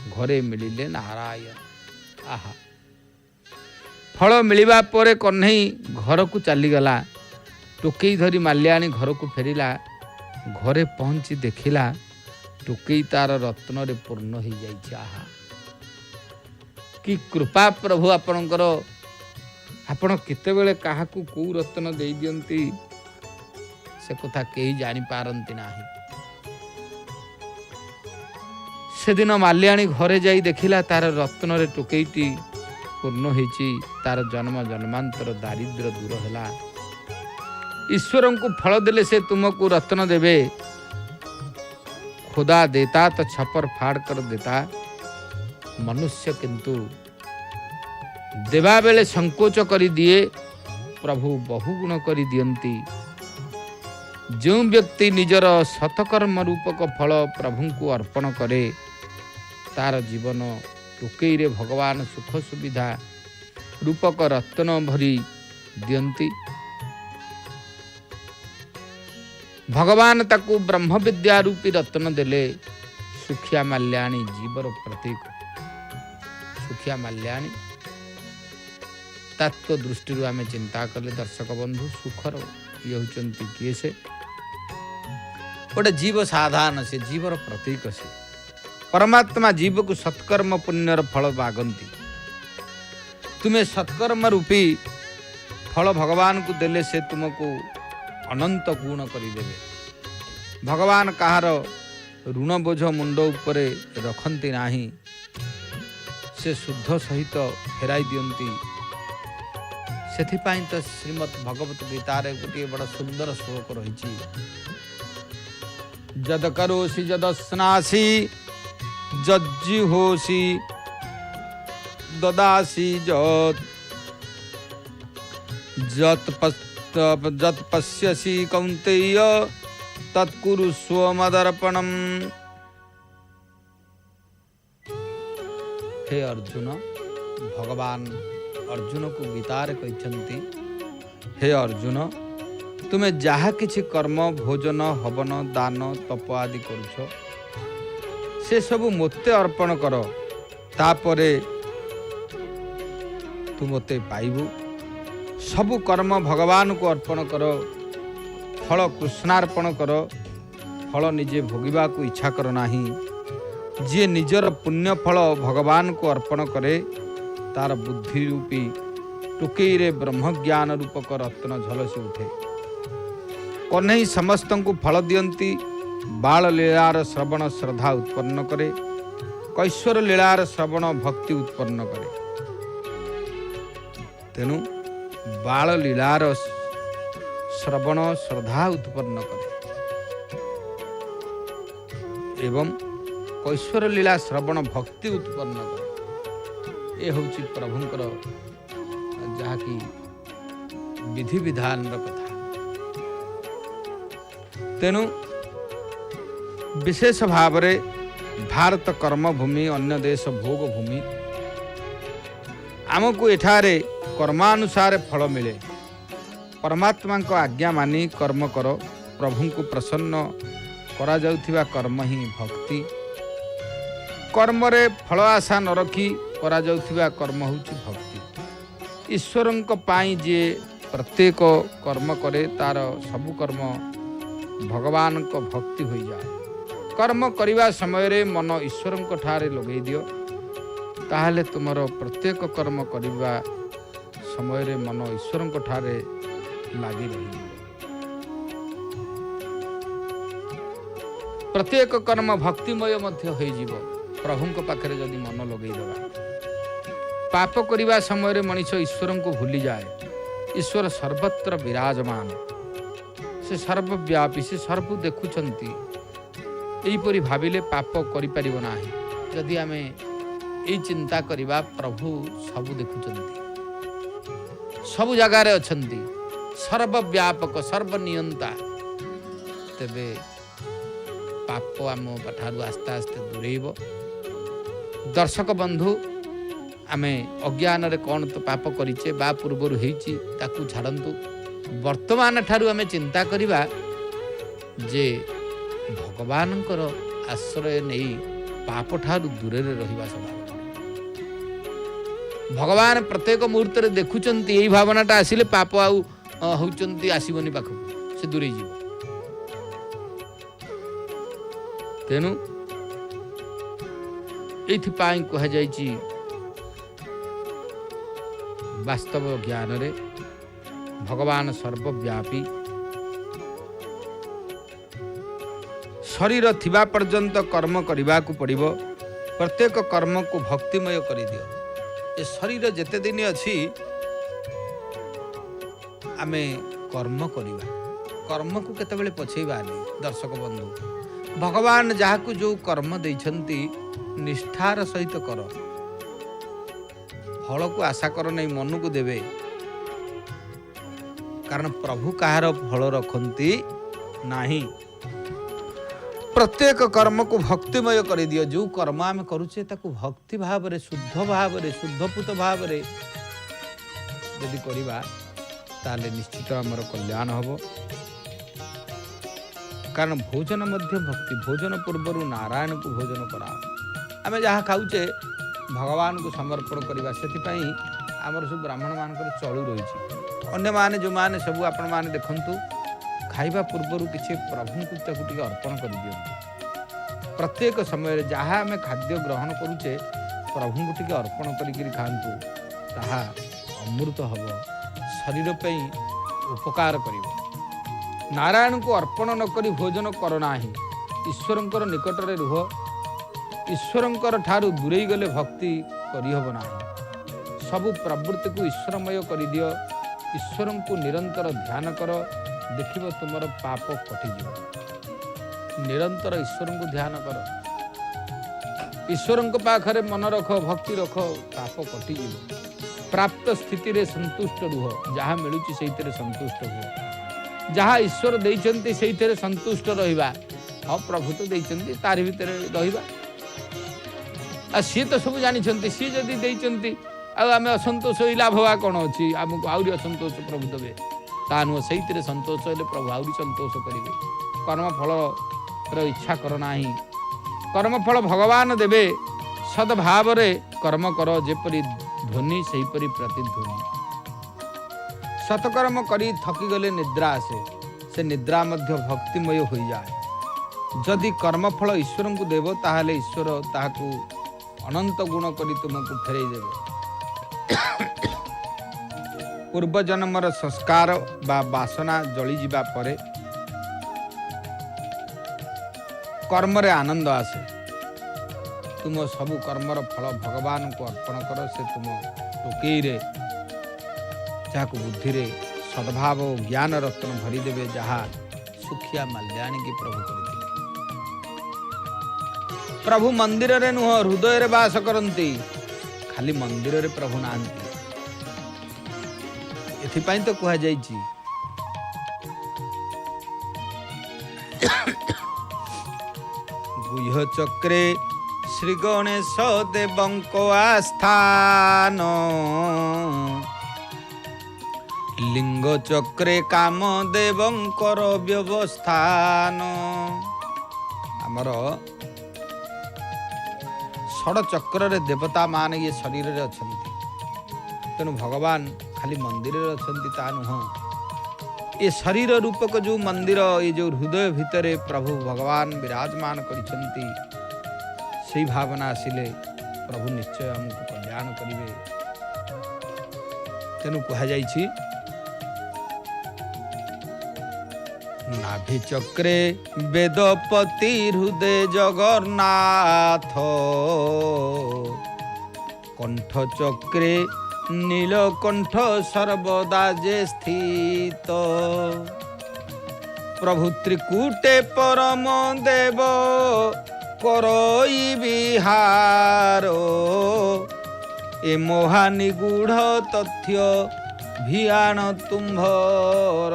घरे मिलिले नारायण। आहा, फल मिलिबा परे कन्हई घर को चलीगला। टोकई धरी माल्याणी घर को फेरिला। घरे पहुँची देखिला टोकई तार रत्न रे पूर्ण हो जाइछि। आहा, कि कृपा प्रभु आपणकर। आपण केतेबेले काहाकू को रत्न दे दियंती से कथा केही जानी पारंती नाही। सेदिन माल्याणी घरे जाई देखिला तार रत्न रे टोकईटी पूर्ण होइछि। तार जन्म जन्मांतर दारिद्र्य दूर होला। ईश्वर को फल देले से तुमको रत्न देवे। खुदा देता तो छपर फाड़ कर देता, मनुष्य किंतु देवा बेले संकोच करी दिए, प्रभु बहुगुण करी दियंती। जो व्यक्ति निजर सतकर्म रूपक फल प्रभु को अर्पण करे, तार जीवन टोकई रे भगवान सुख सुविधा रूपक रत्न भरी दियंती। भगवान ताकू ब्रह्म विद्या रूपी रत्न देले। सुखिया माल्याणी जीवर प्रतीक। सुखिया माल्याणी तत्व दृष्टि आम चिंता कले दर्शक बंधु, सुखर ये होचंती किए से गोटे जीव साधारण, से जीवर प्रतीक से परमात्मा जीव को सत्कर्म पुण्यर फल मागंती। तुम्हें सत्कर्म रूपी फल भगवान को देले से तुमको अनंत गुण करिदेवे। भगवान कहार ऋण बोझ मुंड उपरे रखती नाही, से शुद्ध सहित फेराई दियंती। सेथिपाई तो श्रीमद् भगवत गीतार गोटे बड़ सुंदर श्लोक रही। जद करोसी जदस्नासी जज्जिहोसी ददासी जत पश्यसि कौन्तेय तत्कुरुष्व मदर्पणम्। हे अर्जुन, भगवान अर्जुन को गीतार कहते, हे अर्जुन, तुमे जहा किछि कर्म भोजन हवन दान तप आदि करुछ, से सबु मोते अर्पण कर। तापरे तू मोते पाइबु। सबु कर्म भगवान को अर्पण कर, फल कृष्णार्पण कर। फल निजे भोगिबा को इच्छा कर नाही। जे निजर पुण्य फल भगवान को अर्पण करे, तार बुद्धि रूपी टोकई रे ब्रह्म ज्ञान रूपक रत्न झलसी उठे। कन्हई समस्त को फल दियंती। बाल लीलार श्रवण श्रद्धा उत्पन्न करे, कैश्वर लीलार श्रवण भक्ति उत्पन्न करे। तेणु बाल लीलार श्रवण श्रद्धा उत्पन्न करे एवं कैश्वर लीला श्रवण भक्ति उत्पन्न करे। ये हूँ प्रभुंकर जहाँकि विधि विधान कथा। तेणु विशेष भाव रे भारत कर्म भूमि, अन्य देश भोग भूमि। आमको एठारे कर्मानुसार फल मिले। परमात्मा को आज्ञा मानी कर्म कर। प्रभु को प्रसन्न करा जाउथिबा कर्म ही भक्ति। कर्म रे फल आशा न रखी करा जाउथिबा कर्म होउछि भक्ति। ईश्वरंक पाई जे प्रत्येक कर्म करे, तार सबु कर्म भगवान को भक्ति हो जाए। कर्म करिवा समय रे मन ईश्वरंक ठारे लगे दियो, ताहले तुमरो प्रत्येक कर्म करिवा समय रे मन ईश्वरंक ठारे लागी रही। प्रत्येक कर्म भक्तिमय मध्य होई जीव प्रभुंक पाखरे जदि मन लगे देवा। पाप करिवा समय रे मनुष्य ईश्वरंक भूली जाए। ईश्वर सर्वत्र विराजमान, से सर्वव्यापी, से सर्व देखुचंती। एहीपरि भाविले पाप करि परिबो नाही। जदि आमे एई चिंता करिबा, प्रभु सब देखुचंती, सब जगार पाप आम ठारू आस्ते आस्ते दूरेब। दर्शक बंधु आमे अज्ञान रे कौन तो पाप करिचे बा पूर्वर होईची ताकू छाड़ंतु। वर्तमान ठारू आमे चिंता करिबा जे भगवानंकर आश्रय नहीं पाप ठारू दूरे रहिबा स्वभाव। भगवान प्रत्येक मुहूर्त रे देखुचंती एई भावनाटा आसिले पाप आउ होउचंती आसीबनी पाखु से दूरे जीव। तेनु एथिपाई कह जाइची वास्तव ज्ञान रे भगवान सर्वव्यापी। शरीर थिबा पर्यंत कर्म करने को पड़िबो। प्रत्येक कर्म को भक्तिमय कर दियो। ये शरीर जेते दिन अच्छी आमे कर्म करिबा, कर्म को केतेबेले पछेइबा नहीं। दर्शक बंधु भगवान जहाकू जो कर्म देइछंती निष्ठार सहित कर, फल को आशा कर नहीं, मन को देवे। कारण प्रभु कहार फल रखती नहीं। प्रत्येक कर्म को भक्तिमय कर दियो। जो कर्म आम करुचे ताकू भक्ति भाव रे, शुद्ध भाव रे, शुद्धपूत भाव रे यदि करिबा ताले निश्चित आमर कल्याण हबो। कारण भोजन मध्य भक्ति, भोजन पूर्वर नारायण को भोजन करा। आम जहाँ खाऊचे भगवान को समर्पण करवा। से आमर सब ब्राह्मण मानकर चलू रही। अन्य माने जो माने सबू आपण माने देखंतु खाइबा पूर्वर किसी प्रभु को टिके अर्पण कर दियंतु। प्रत्येक समय जहाँ आम खाद्य ग्रहण करुचे प्रभु को टिके अर्पण करिकिरि खांतु, ताहा अमृत हब, शरीर पे उपकार करिवो। नारायण को अर्पण न करी भोजन कर नाही। ईश्वरंकर निकट रे रुह। ईश्वरंकर ठारू दूरेई गले भक्ति करिहब नाही। सबु प्रवृत्ति को ईश्वरमय कर दियो। ईश्वर को निरंतर ध्यान कर, देखिब तुमर पाप कटिଯିବ। निरंतर ईश्वर को ध्यान कर, ईश्वर पाखरे मन रख, भक्ति रख, पाप कटिଯିବ। प्राप्त स्थिति रे संतुष्ट रुह। जहाँ मिलुची सेइतरे संतुष्ट हुआ। जहाँ ईश्वर देइचंती सेइतरे संतुष्ट रहिबा। हाँ प्रभु तो देइचंती तारि भितरे रहिबा। आ सी तो सब जानिछंती, सी जदि देइचंती आमे असंतोष लाभ हवा कौन अच्छी? आमको आहरी असंतोष प्रभु देवे ता नुह। से संतोष हेले प्रभु आहरी संतोष करेंगे। कर्मफल इच्छा कर ना, कर्मफल भगवान देवे। सद्भाव कर्म कर, जेपरी ध्वनि सेहीपरि प्रतिध्वनि। सत्कर्म करी थकी गले निद्रा आसे, से निद्रा मध्य भक्तिमय हो जाए। जदि कर्मफल ईश्वर को देव ताहले ईश्वर ताहाकू अनंत गुण करी तुमको फेरई देवे। पूर्व जन्मर संस्कार बा वासना जली जिबा परे कर्म रे आनंद आसे। तुम सबु कर्मर फल भगवान को अर्पण कर। से तुम टोकई रे जाको बुद्धि रे सद्भाव ज्ञान रत्न भरी देवे। जहाँ सुखिया माल्याणी की प्रभु करते। प्रभु मंदिर रे नुह, हृदय रे वास करती। खाली मंदिर रे प्रभु नाहंती। एथिपाई तो कह जाइछि गुह्य चक्रे श्री गणेश देवंको आस्थान, लिंग चक्रे काम देवंकर व्यवस्थान। आमर षड चक्र रे देवता मान ये शरीर रे अछंती। तेणु भगवान खाली मंदिर रे अछंती ता नुह। ये शरीर रूपक जो मंदिर, ये जो हृदय भितरे प्रभु भगवान विराजमान करिछंती, से भावना आसिले प्रभु निश्चय हमको कल्याण करिवे। तेणु कह जाइछि नाभि चक्रे वेदपति हृदय जगन्नाथ, कंठ चक्रे नीलकंठ सर्वदा जे स्थित। प्रभु त्रिकूटे परम देव करई विहारो, ए महानिगूढ़ तथ्य भियान तुम्भर।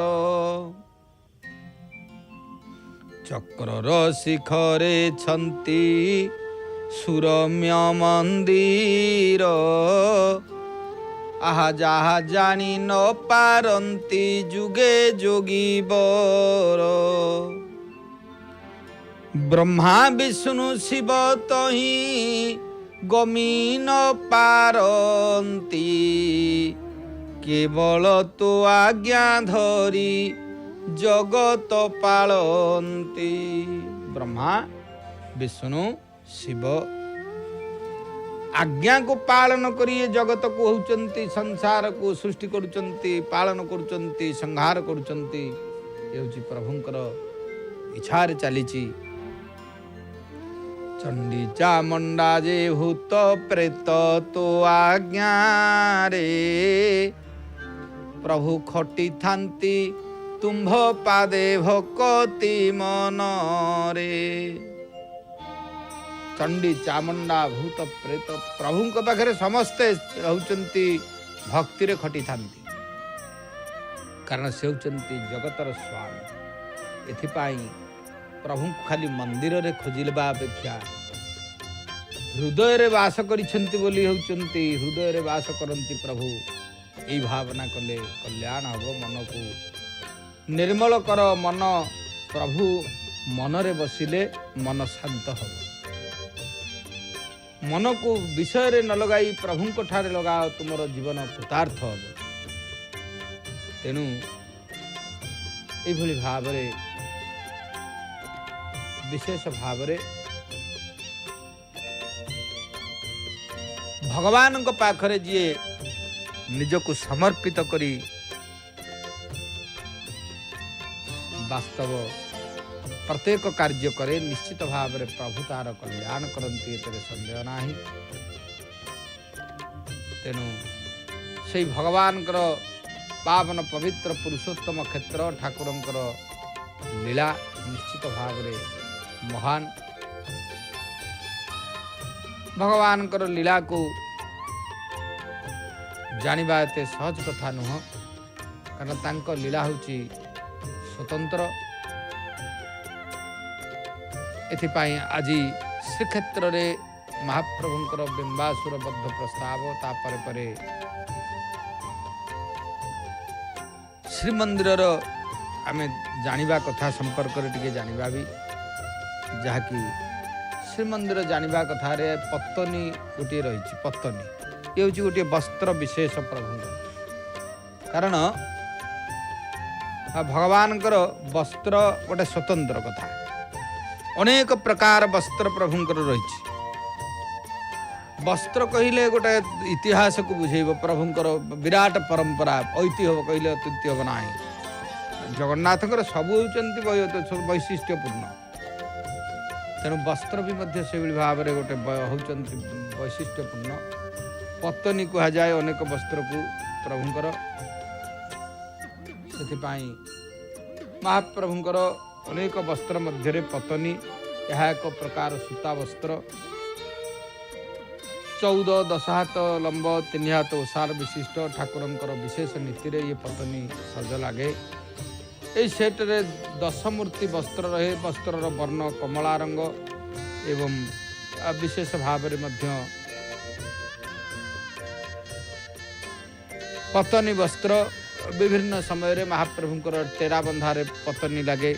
ଚକ୍ରର ଶିଖରେ ଛନ୍ତି ସୁରମ୍ୟ ମନ୍ଦିର, ଆହା ଯାହା ଜାଣି ନ ପାରନ୍ତି ଯୁଗେ ଯୋଗୀବର। ବ୍ରହ୍ମା ବିଷ୍ଣୁ ଶିବ ତହିଁ ଗମି ନ ପାରନ୍ତି, କେବଳ ତୋ ଆଜ୍ଞା ଧରି ଜଗତ ପାଳନ୍ତି। ବ୍ରହ୍ମା ବିଷ୍ଣୁ ଶିବ ଆଜ୍ଞାକୁ ପାଳନ କରି ଏ ଜଗତକୁ ହେଉଛନ୍ତି, ସଂସାରକୁ ସୃଷ୍ଟି କରୁଛନ୍ତି, ପାଳନ କରୁଛନ୍ତି, ସଂହାର କରୁଛନ୍ତି। ଏ ହେଉଛି ପ୍ରଭୁଙ୍କର ଇଚ୍ଛାରେ ଚାଲିଛି। ଚଣ୍ଡୀ ଚାମଣ୍ଡା ଯେ ଭୂତ ପ୍ରେତ ତୋ ଆଜ୍ଞାରେ, ପ୍ରଭୁ ଖଟିଥାନ୍ତି ତୁମ୍ଭ ପାଦେ ଭକତି ମନରେ। ଚଣ୍ଡୀ ଚାମଣ୍ଡା ଭୂତ ପ୍ରେତ ପ୍ରଭୁଙ୍କ ପାଖରେ ସମସ୍ତେ ରହୁଛନ୍ତି, ଭକ୍ତିରେ ଖଟିଥାନ୍ତି, କାରଣ ସେ ହେଉଛନ୍ତି ଜଗତର ସ୍ୱାମୀ। ଏଥିପାଇଁ ପ୍ରଭୁଙ୍କୁ ଖାଲି ମନ୍ଦିରରେ ଖୋଜିବା ଅପେକ୍ଷା ହୃଦୟରେ ବାସ କରିଛନ୍ତି ବୋଲି ହେଉଛନ୍ତି, ହୃଦୟରେ ବାସ କରନ୍ତି ପ୍ରଭୁ। ଏଇ ଭାବନା କଲେ କଲ୍ୟାଣ ହେବ। ମନକୁ ନିର୍ମଳ କର ମନ, ପ୍ରଭୁ ମନରେ ବସିଲେ ମନ ଶାନ୍ତ ହେବ। ମନକୁ ବିଷୟରେ ନ ଲଗାଇ ପ୍ରଭୁଙ୍କ ଠାରେ ଲଗାଅ, ତୁମର ଜୀବନ କୃତାର୍ଥ ହେବ। ତେଣୁ ଏଇଭଳି ଭାବରେ ବିଶେଷ ଭାବରେ ଭଗବାନଙ୍କ ପାଖରେ ଯିଏ ନିଜକୁ ସମର୍ପିତ କରି ବାସ୍ତବ ପ୍ରତ୍ୟେକ କାର୍ଯ୍ୟ କରେ, ନିଶ୍ଚିତ ଭାବରେ ପ୍ରଭୁ ତାର କଲ୍ୟାଣ କରନ୍ତି, ଏଥିରେ ସନ୍ଦେହ ନାହିଁ। ତେଣୁ ସେଇ ଭଗବାନଙ୍କର ପାବନ ପବିତ୍ର ପୁରୁଷୋତ୍ତମ କ୍ଷେତ୍ର ଠାକୁରଙ୍କର ଲୀଳା ନିଶ୍ଚିତ ଭାବରେ ମହାନ। ଭଗବାନଙ୍କର ଲୀଳାକୁ ଜାଣିବା ଏତେ ସହଜ କଥା ନୁହଁ, କାରଣ ତାଙ୍କ ଲୀଳା ହେଉଛି ସ୍ୱତନ୍ତ୍ର। ଏଥିପାଇଁ ଆଜି ଶ୍ରୀକ୍ଷେତ୍ରରେ ମହାପ୍ରଭୁଙ୍କର ବିମ୍ବାସୁର ବଦ୍ଧ ପ୍ରସ୍ତାବ, ତାପରେ ପରେ ଶ୍ରୀମନ୍ଦିରର ଆମେ ଜାଣିବା କଥା ସମ୍ପର୍କରେ ଟିକେ ଜାଣିବା ବି, ଯାହାକି ଶ୍ରୀମନ୍ଦିର ଜାଣିବା କଥାରେ ପତ୍ତନି ଗୋଟିଏ ରହିଛି। ପତ୍ତନି ଏ ହେଉଛି ଗୋଟିଏ ବସ୍ତ୍ର ବିଶେଷ ପ୍ରଭୁଙ୍କର, କାରଣ ଭଗବାନଙ୍କର ବସ୍ତ୍ର ଗୋଟେ ସ୍ୱତନ୍ତ୍ର କଥା। ଅନେକ ପ୍ରକାର ବସ୍ତ୍ର ପ୍ରଭୁଙ୍କର ରହିଛି। ବସ୍ତ୍ର କହିଲେ ଗୋଟେ ଇତିହାସକୁ ବୁଝେଇବ, ପ୍ରଭୁଙ୍କର ବିରାଟ ପରମ୍ପରା ଐତିହ୍ୟ କହିଲେ ଅତ୍ୟୁକ୍ତି ହେବ ନାହିଁ। ଜଗନ୍ନାଥଙ୍କର ସବୁ ହେଉଛନ୍ତି ବୈଶିଷ୍ଟ୍ୟପୂର୍ଣ୍ଣ, ତେଣୁ ବସ୍ତ୍ର ବି ମଧ୍ୟ ସେଭଳି ଭାବରେ ଗୋଟେ ହେଉଛନ୍ତି ବୈଶିଷ୍ଟ୍ୟପୂର୍ଣ୍ଣ। ପତ୍ତନି କୁହାଯାଏ ଅନେକ ବସ୍ତ୍ରକୁ ପ୍ରଭୁଙ୍କର। ସେଥିପାଇଁ ମହାପ୍ରଭୁଙ୍କର ଅନେକ ବସ୍ତ୍ର ମଧ୍ୟରେ ପତ୍ତନି, ଏହା ଏକ ପ୍ରକାର ସୂତା ବସ୍ତ୍ର। 14 ହାତ ଲମ୍ବ, 3 ହାତ ଓସାର ବିଶିଷ୍ଟ ଠାକୁରଙ୍କର ବିଶେଷ ନୀତିରେ ଇଏ ପତ୍ତନି ସଜ ଲାଗେ। ଏହି ସେଟ୍ରେ 10 ମୂର୍ତ୍ତି ବସ୍ତ୍ର ରହେ। ବସ୍ତ୍ରର ବର୍ଣ୍ଣ କମଳା ରଙ୍ଗ ଏବଂ ବିଶେଷ ଭାବରେ ମଧ୍ୟ ପତ୍ତନି ବସ୍ତ୍ର ବିଭିନ୍ନ ସମୟରେ ମହାପ୍ରଭୁଙ୍କର ଟେରା ବନ୍ଧାରେ ପତ୍ତନି ଲାଗେ।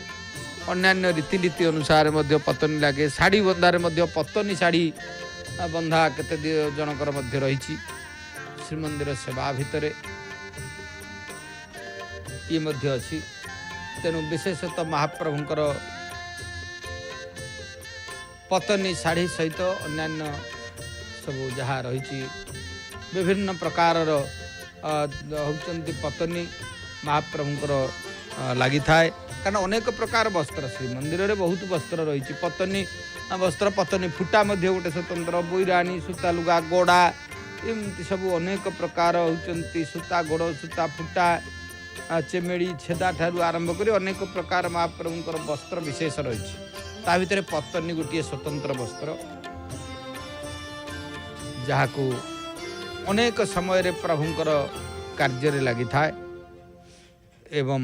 ଅନ୍ୟାନ୍ୟ ରୀତିନୀତି ଅନୁସାରେ ମଧ୍ୟ ପତ୍ତନି ଲାଗେ। ଶାଢ଼ୀ ବନ୍ଧାରେ ମଧ୍ୟ ପତ୍ତନି ଶାଢ଼ୀ ବନ୍ଧା କେତେ ଜଣଙ୍କର ମଧ୍ୟ ରହିଛି। ଶ୍ରୀମନ୍ଦିର ସେବା ଭିତରେ ଇଏ ମଧ୍ୟ ଅଛି। ତେଣୁ ବିଶେଷତଃ ମହାପ୍ରଭୁଙ୍କର ପତ୍ତନି ଶାଢ଼ୀ ସହିତ ଅନ୍ୟାନ୍ୟ ସବୁ ଯାହା ରହିଛି ବିଭିନ୍ନ ପ୍ରକାରର ହେଉଛନ୍ତି ପତ୍ତନି ମହାପ୍ରଭୁଙ୍କର ଲାଗିଥାଏ। କାରଣ ଅନେକ ପ୍ରକାର ବସ୍ତ୍ର ଶ୍ରୀମନ୍ଦିରରେ ବହୁତ ବସ୍ତ୍ର ରହିଛି। ପତ୍ତନି ବସ୍ତ୍ର, ପତ୍ତନି ଫୁଟା ମଧ୍ୟ ଗୋଟେ ସ୍ୱତନ୍ତ୍ର, ବୈରାଣୀ, ସୂତା ଲୁଗା, ଗୋଡ଼ା, ଏମିତି ସବୁ ଅନେକ ପ୍ରକାର ହେଉଛନ୍ତି। ସୂତା ଗୋଡ଼, ସୂତା ଫୁଟା, ଚେମେଡ଼ି, ଛେଦା ଠାରୁ ଆରମ୍ଭ କରି ଅନେକ ପ୍ରକାର ମହାପ୍ରଭୁଙ୍କର ବସ୍ତ୍ର ବିଶେଷ ରହିଛି। ତା ଭିତରେ ପତ୍ତନି ଗୋଟିଏ ସ୍ୱତନ୍ତ୍ର ବସ୍ତ୍ର, ଯାହାକୁ ଅନେକ ସମୟରେ ପ୍ରଭୁଙ୍କର କାର୍ଯ୍ୟରେ ଲାଗିଥାଏ ଏବଂ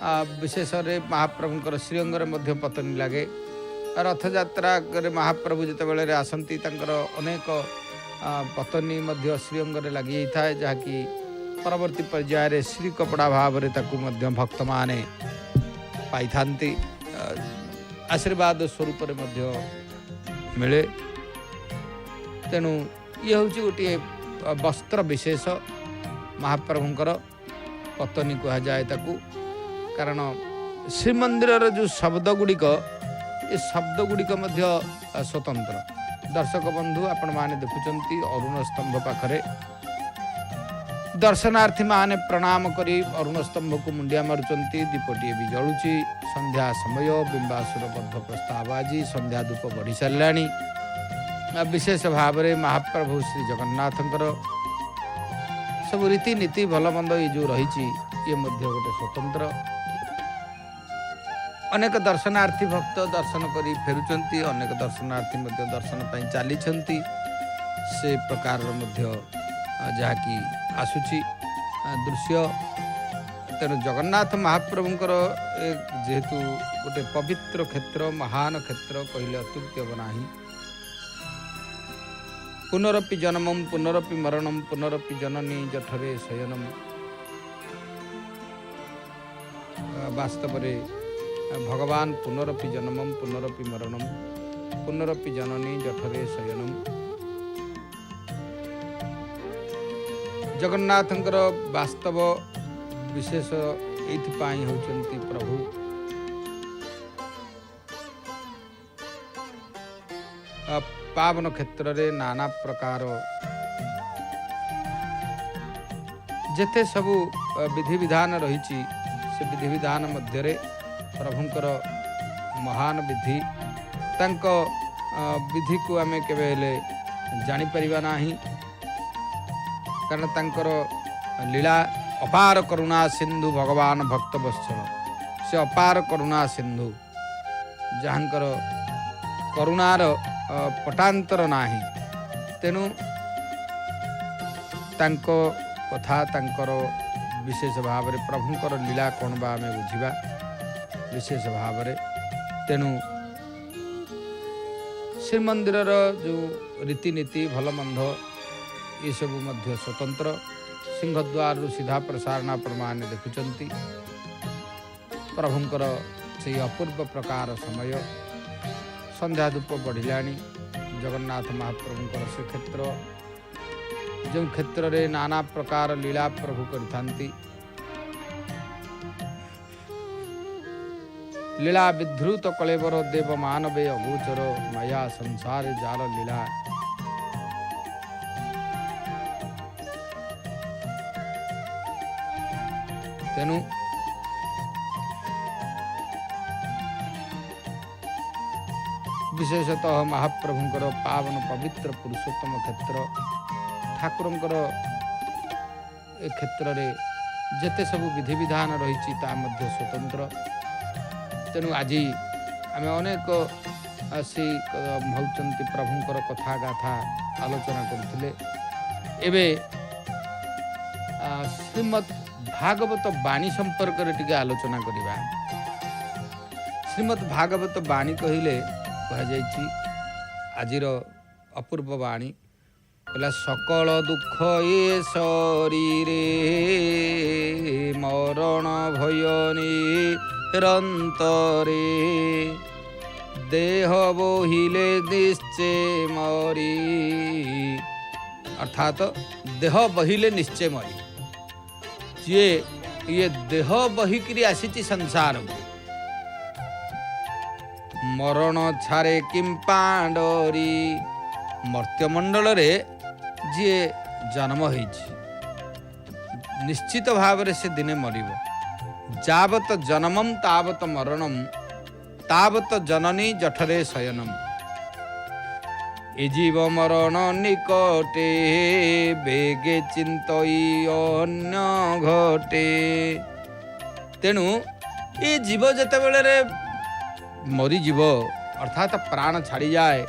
विशेष महाप्रभुंकर श्रीअंगरे मध्य पतनी लगे रथयात्रा महाप्रभु जितेबाला आसती अनेक पतनी मध्य श्रीअंगरे लगी जाए जहाँकि परवर्ती पर्यायर श्री कपड़ा भाव में भक्त माने पाई था आशीर्वाद स्वरूप मिले। तेणु ये हूँ गोटे वस्त्र विशेष महाप्रभुंकर पतनी कह जाए ताकू कारण श्रीमंदिर जो शब्द गुड़िक ये शब्द गुड़िक स्वतंत्र। दर्शक बंधु आपण माने देखुचंती अरुण स्तंभ पाखरे दर्शनार्थी माने प्रणाम करी अरुण स्तंभ को मुंडिया मारुचंती। दीपटी भी जलुची संध्या समय बिंबासुर बद्ध प्रस्ताव आज संध्या धूप बढ़ी साराणी। विशेष भाव में महाप्रभु श्री जगन्नाथंकर सब रीतिनीति भलमंद ये जो रही ये गोटे स्वतंत्र। अनेक दर्शनार्थी भक्त दर्शन करी फेरुचंती अनेक दर्शनार्थी दर्शन पाई चली से प्रकार जहाँकि आसुची दृश्य। तेणु जगन्नाथ महाप्रभुंकर जेहेतु गोटे पवित्र क्षेत्र महान क्षेत्र कहले अत्युक्ति हम नाही। पुनरपि जन्मम पुनरपि मरणम पुनरपि जननी जठरे शयनम। वास्तव में भगवान पुनरपि जन्मम पुनरपि मरणम पुनरपि जननी जठरे शयनम। जगन्नाथंकर वास्तव विशेष एथिपाई होचंती प्रभु पावन क्षेत्र रे नाना प्रकार जेते सबु विधि विधान रही से विधि विधान मध्य प्रभुंकर महान विधि तांको विधि को आम केबे जानीपर ना कारण तांकर लीला अपार करुणा सिंधु भगवान भक्त वत्सल से अपार करुणा सिंधु जहाँकर करुणार पटांतर नाही। तेणु तांको कथा तांकर विशेष भाव में प्रभुंकर लीला कौन बा आमे बुझिबा विशेष भाव में। तेणु श्रीमंदिर जो रीतिनीति भलमंद ये सब मध्य स्वतंत्र। सिंहद्वार सीधा प्रसारण आपण माने देखुचंती प्रभुंकर से अपूर्व प्रकार समय संध्या धूप बढ़िलानी। जगन्नाथ महाप्रभुंकर से क्षेत्र जो क्षेत्र रे नाना प्रकार लीला प्रभु करिथांती। लीला विध्रुत कलेवर देव मानवे अगोचर माया संसार जाल लीला। तेणु विशेषतः महाप्रभुंकर पावन पवित्र पुरुषोत्तम क्षेत्र ठाकुरंकर ए क्षेत्र रे जेते सब विधि विधान रही स्वतंत्र। तेणु आज आम अनेक आसी भावचंती प्रभुंकर कथा गाथा आलोचना करथिले। एबे श्रीमद् भागवत वाणी संपर्क रे टिके आलोचना करिबा। श्रीमद् भागवत वाणी कहिले कह जाइछि आजिर अपूर्व वाणी कहला सकल दुख ये शरीरे मरण भय निरंतरे देह बोहिले निश्चय मरी। अर्थात देह बहिले निश्चय मरी। ये देह बहिकी आसी संसार को मरण छारे किं पांडरी मर्त्यमंडल रे जी जन्म होइछि निश्चित भाव से दिने मरिब। जावत जन्मम तावत मरणम तावत जननी जठरे शयनम। ए जीव मरण निकटे बेगे चिंतई अन्य घटे। तेणु ये जीव जते बेले मरीजीव अर्थात प्राण छाड़ी जाए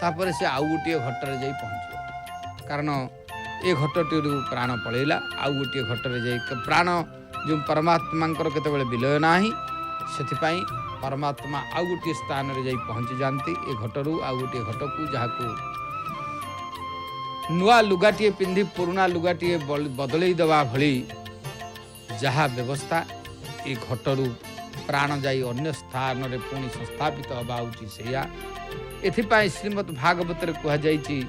तापर से आउ गोटे घटरे जाई पहुँच कारण ए घटटी प्राण पलैला आउ गोटे घटरे जाई प्राण जो परमात्मा केतेबेले विलय नाही से परमात्मा आउ गोटे स्थान रे जाई पहुँची जाती ए घटरू आउ गोटे घटकू जहाँ नुआ लुगाटीए पिंधि पुराना लुगाटीए बदलई देवा भली जहाँ व्यवस्था ए घटरू प्राण जाई अन्य स्थान रे पुणी संस्थापित हवा उचित सेया एथिपाई श्रीमद् भागवत रे कहा जाइछि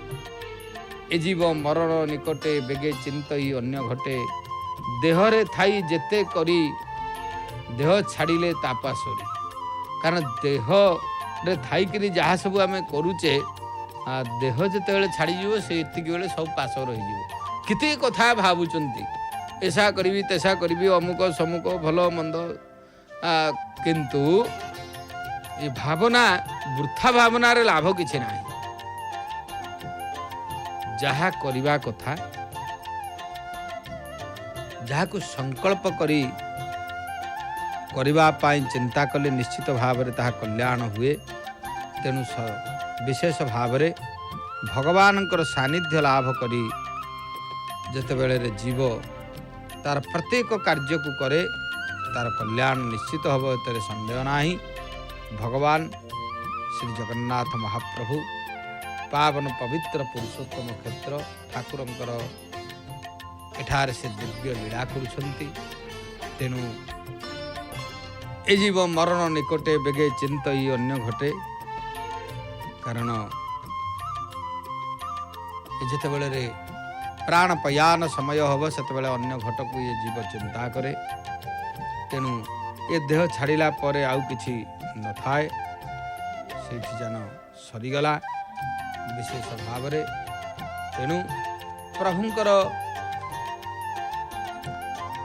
ए जीव मरण निकटे बेगे चिंतई अन्य घटे देहरे थाई जेते करी देह छाड़िले तापासरी कारण देह रे थाई करी जहाँ सब आम करुचे देह जिते छाड़ी से एतिक बेले सब पास रही किते कथा भावुचंती ऐसा करी तेसा करी अमुक समुक भल मंद किंतु ये भावना वृथा भावना रे लाभ किछि नाही जहाँ करवा कथा जहाँ को संकल्प करी करबा पाई चिंता कले निश्चित भाव में ताहा कल्याण हुए तेणु विशेष भाव में भगवान सानिध्य लाभ करी जेतेबेले रे जीव तार प्रत्येक कार्य को करे तार कल्याण निश्चित हम एतरे संदेह नाही। भगवान श्री जगन्नाथ महाप्रभु पावन पवित्र पुरुषोत्तम क्षेत्र ठाकुरंकर एठार से दिव्य लीला करुछंती तेणु ए जीव मरण निकटे बेगे चिंतई अन्य घटे कारण जेतेबेले रे प्राण पयान समय हम सेतेबेले अन्य घट को ये जीव चिंता करे तेणु ये देह छाड़िला परे आउ किछि न थाए सेठी जान सरीगला विशेष भाव रे तेणु प्रभुंकर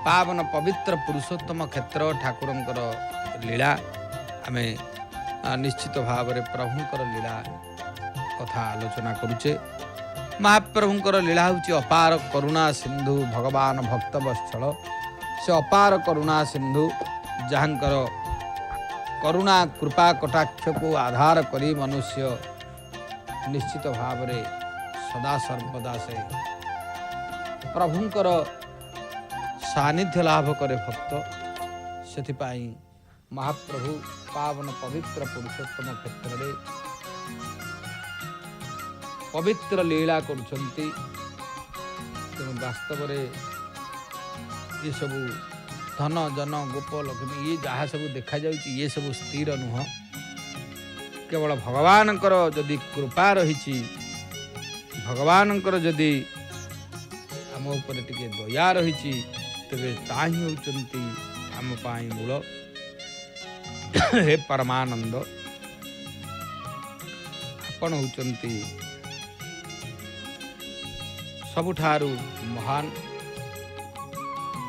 पावन पवित्र पुरुषोत्तम क्षेत्र ठाकुरंकर लीला आमे निश्चित भाव में प्रभुंकर लीला कथा आलोचना करुचे। महाप्रभुंकर लीला होची अपार करुणा सिंधु भगवान भक्त वत्सल से अपार करुणा सिंधु जहाँकर करुणा कृपा कटाक्ष को आधार करी मनुष्य निश्चित भाव में सदा सर्वदा से प्रभुंकर सानिध्य लाभ करे भक्त सेथिपाई महाप्रभु पावन पवित्र पुरुषोत्तम क्षेत्र में पवित्र लीला करुछंती तेणु वास्तव में ये सब धन जन गोप लक्ष्मी ये जहाँ सब देखा जाउची ये सब स्थिर नुह केवल भगवानकर जदि कृपा रही भगवानकर जदि आम उपर टिके दया रही तेरे ताही होचंती आम पाई मूल हे परमानंद आपण होचंती सबुठारु महान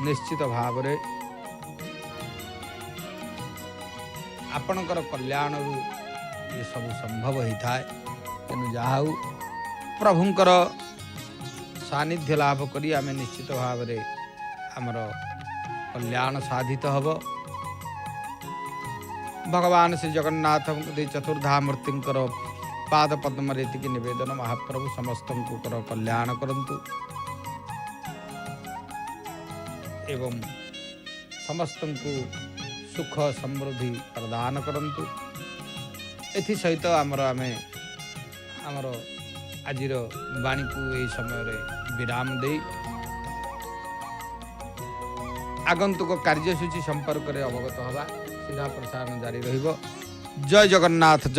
निश्चित भाव रे आपणकर कल्याण ये सब संभव होता है तेणु जहाँ प्रभुंकर सानिध्य लाभ करी आमे निश्चित भाव रे आमर कल्याण साधित हब। भगवान श्री जगन्नाथ चतुर्धा मूर्तिंकर पाद पद्म रीति निवेदन महाप्रभु समस्त कल्याण करंतु एवं समस्त को सुख समृद्धि प्रदान करंतु। एथि सहित आमर आजिर वाणी को यही समय विराम दे आगंतुक कार्यसूची संपर्क में अवगत हवा सीधा प्रसारण जारी रहिबो। जय जगन्नाथ जय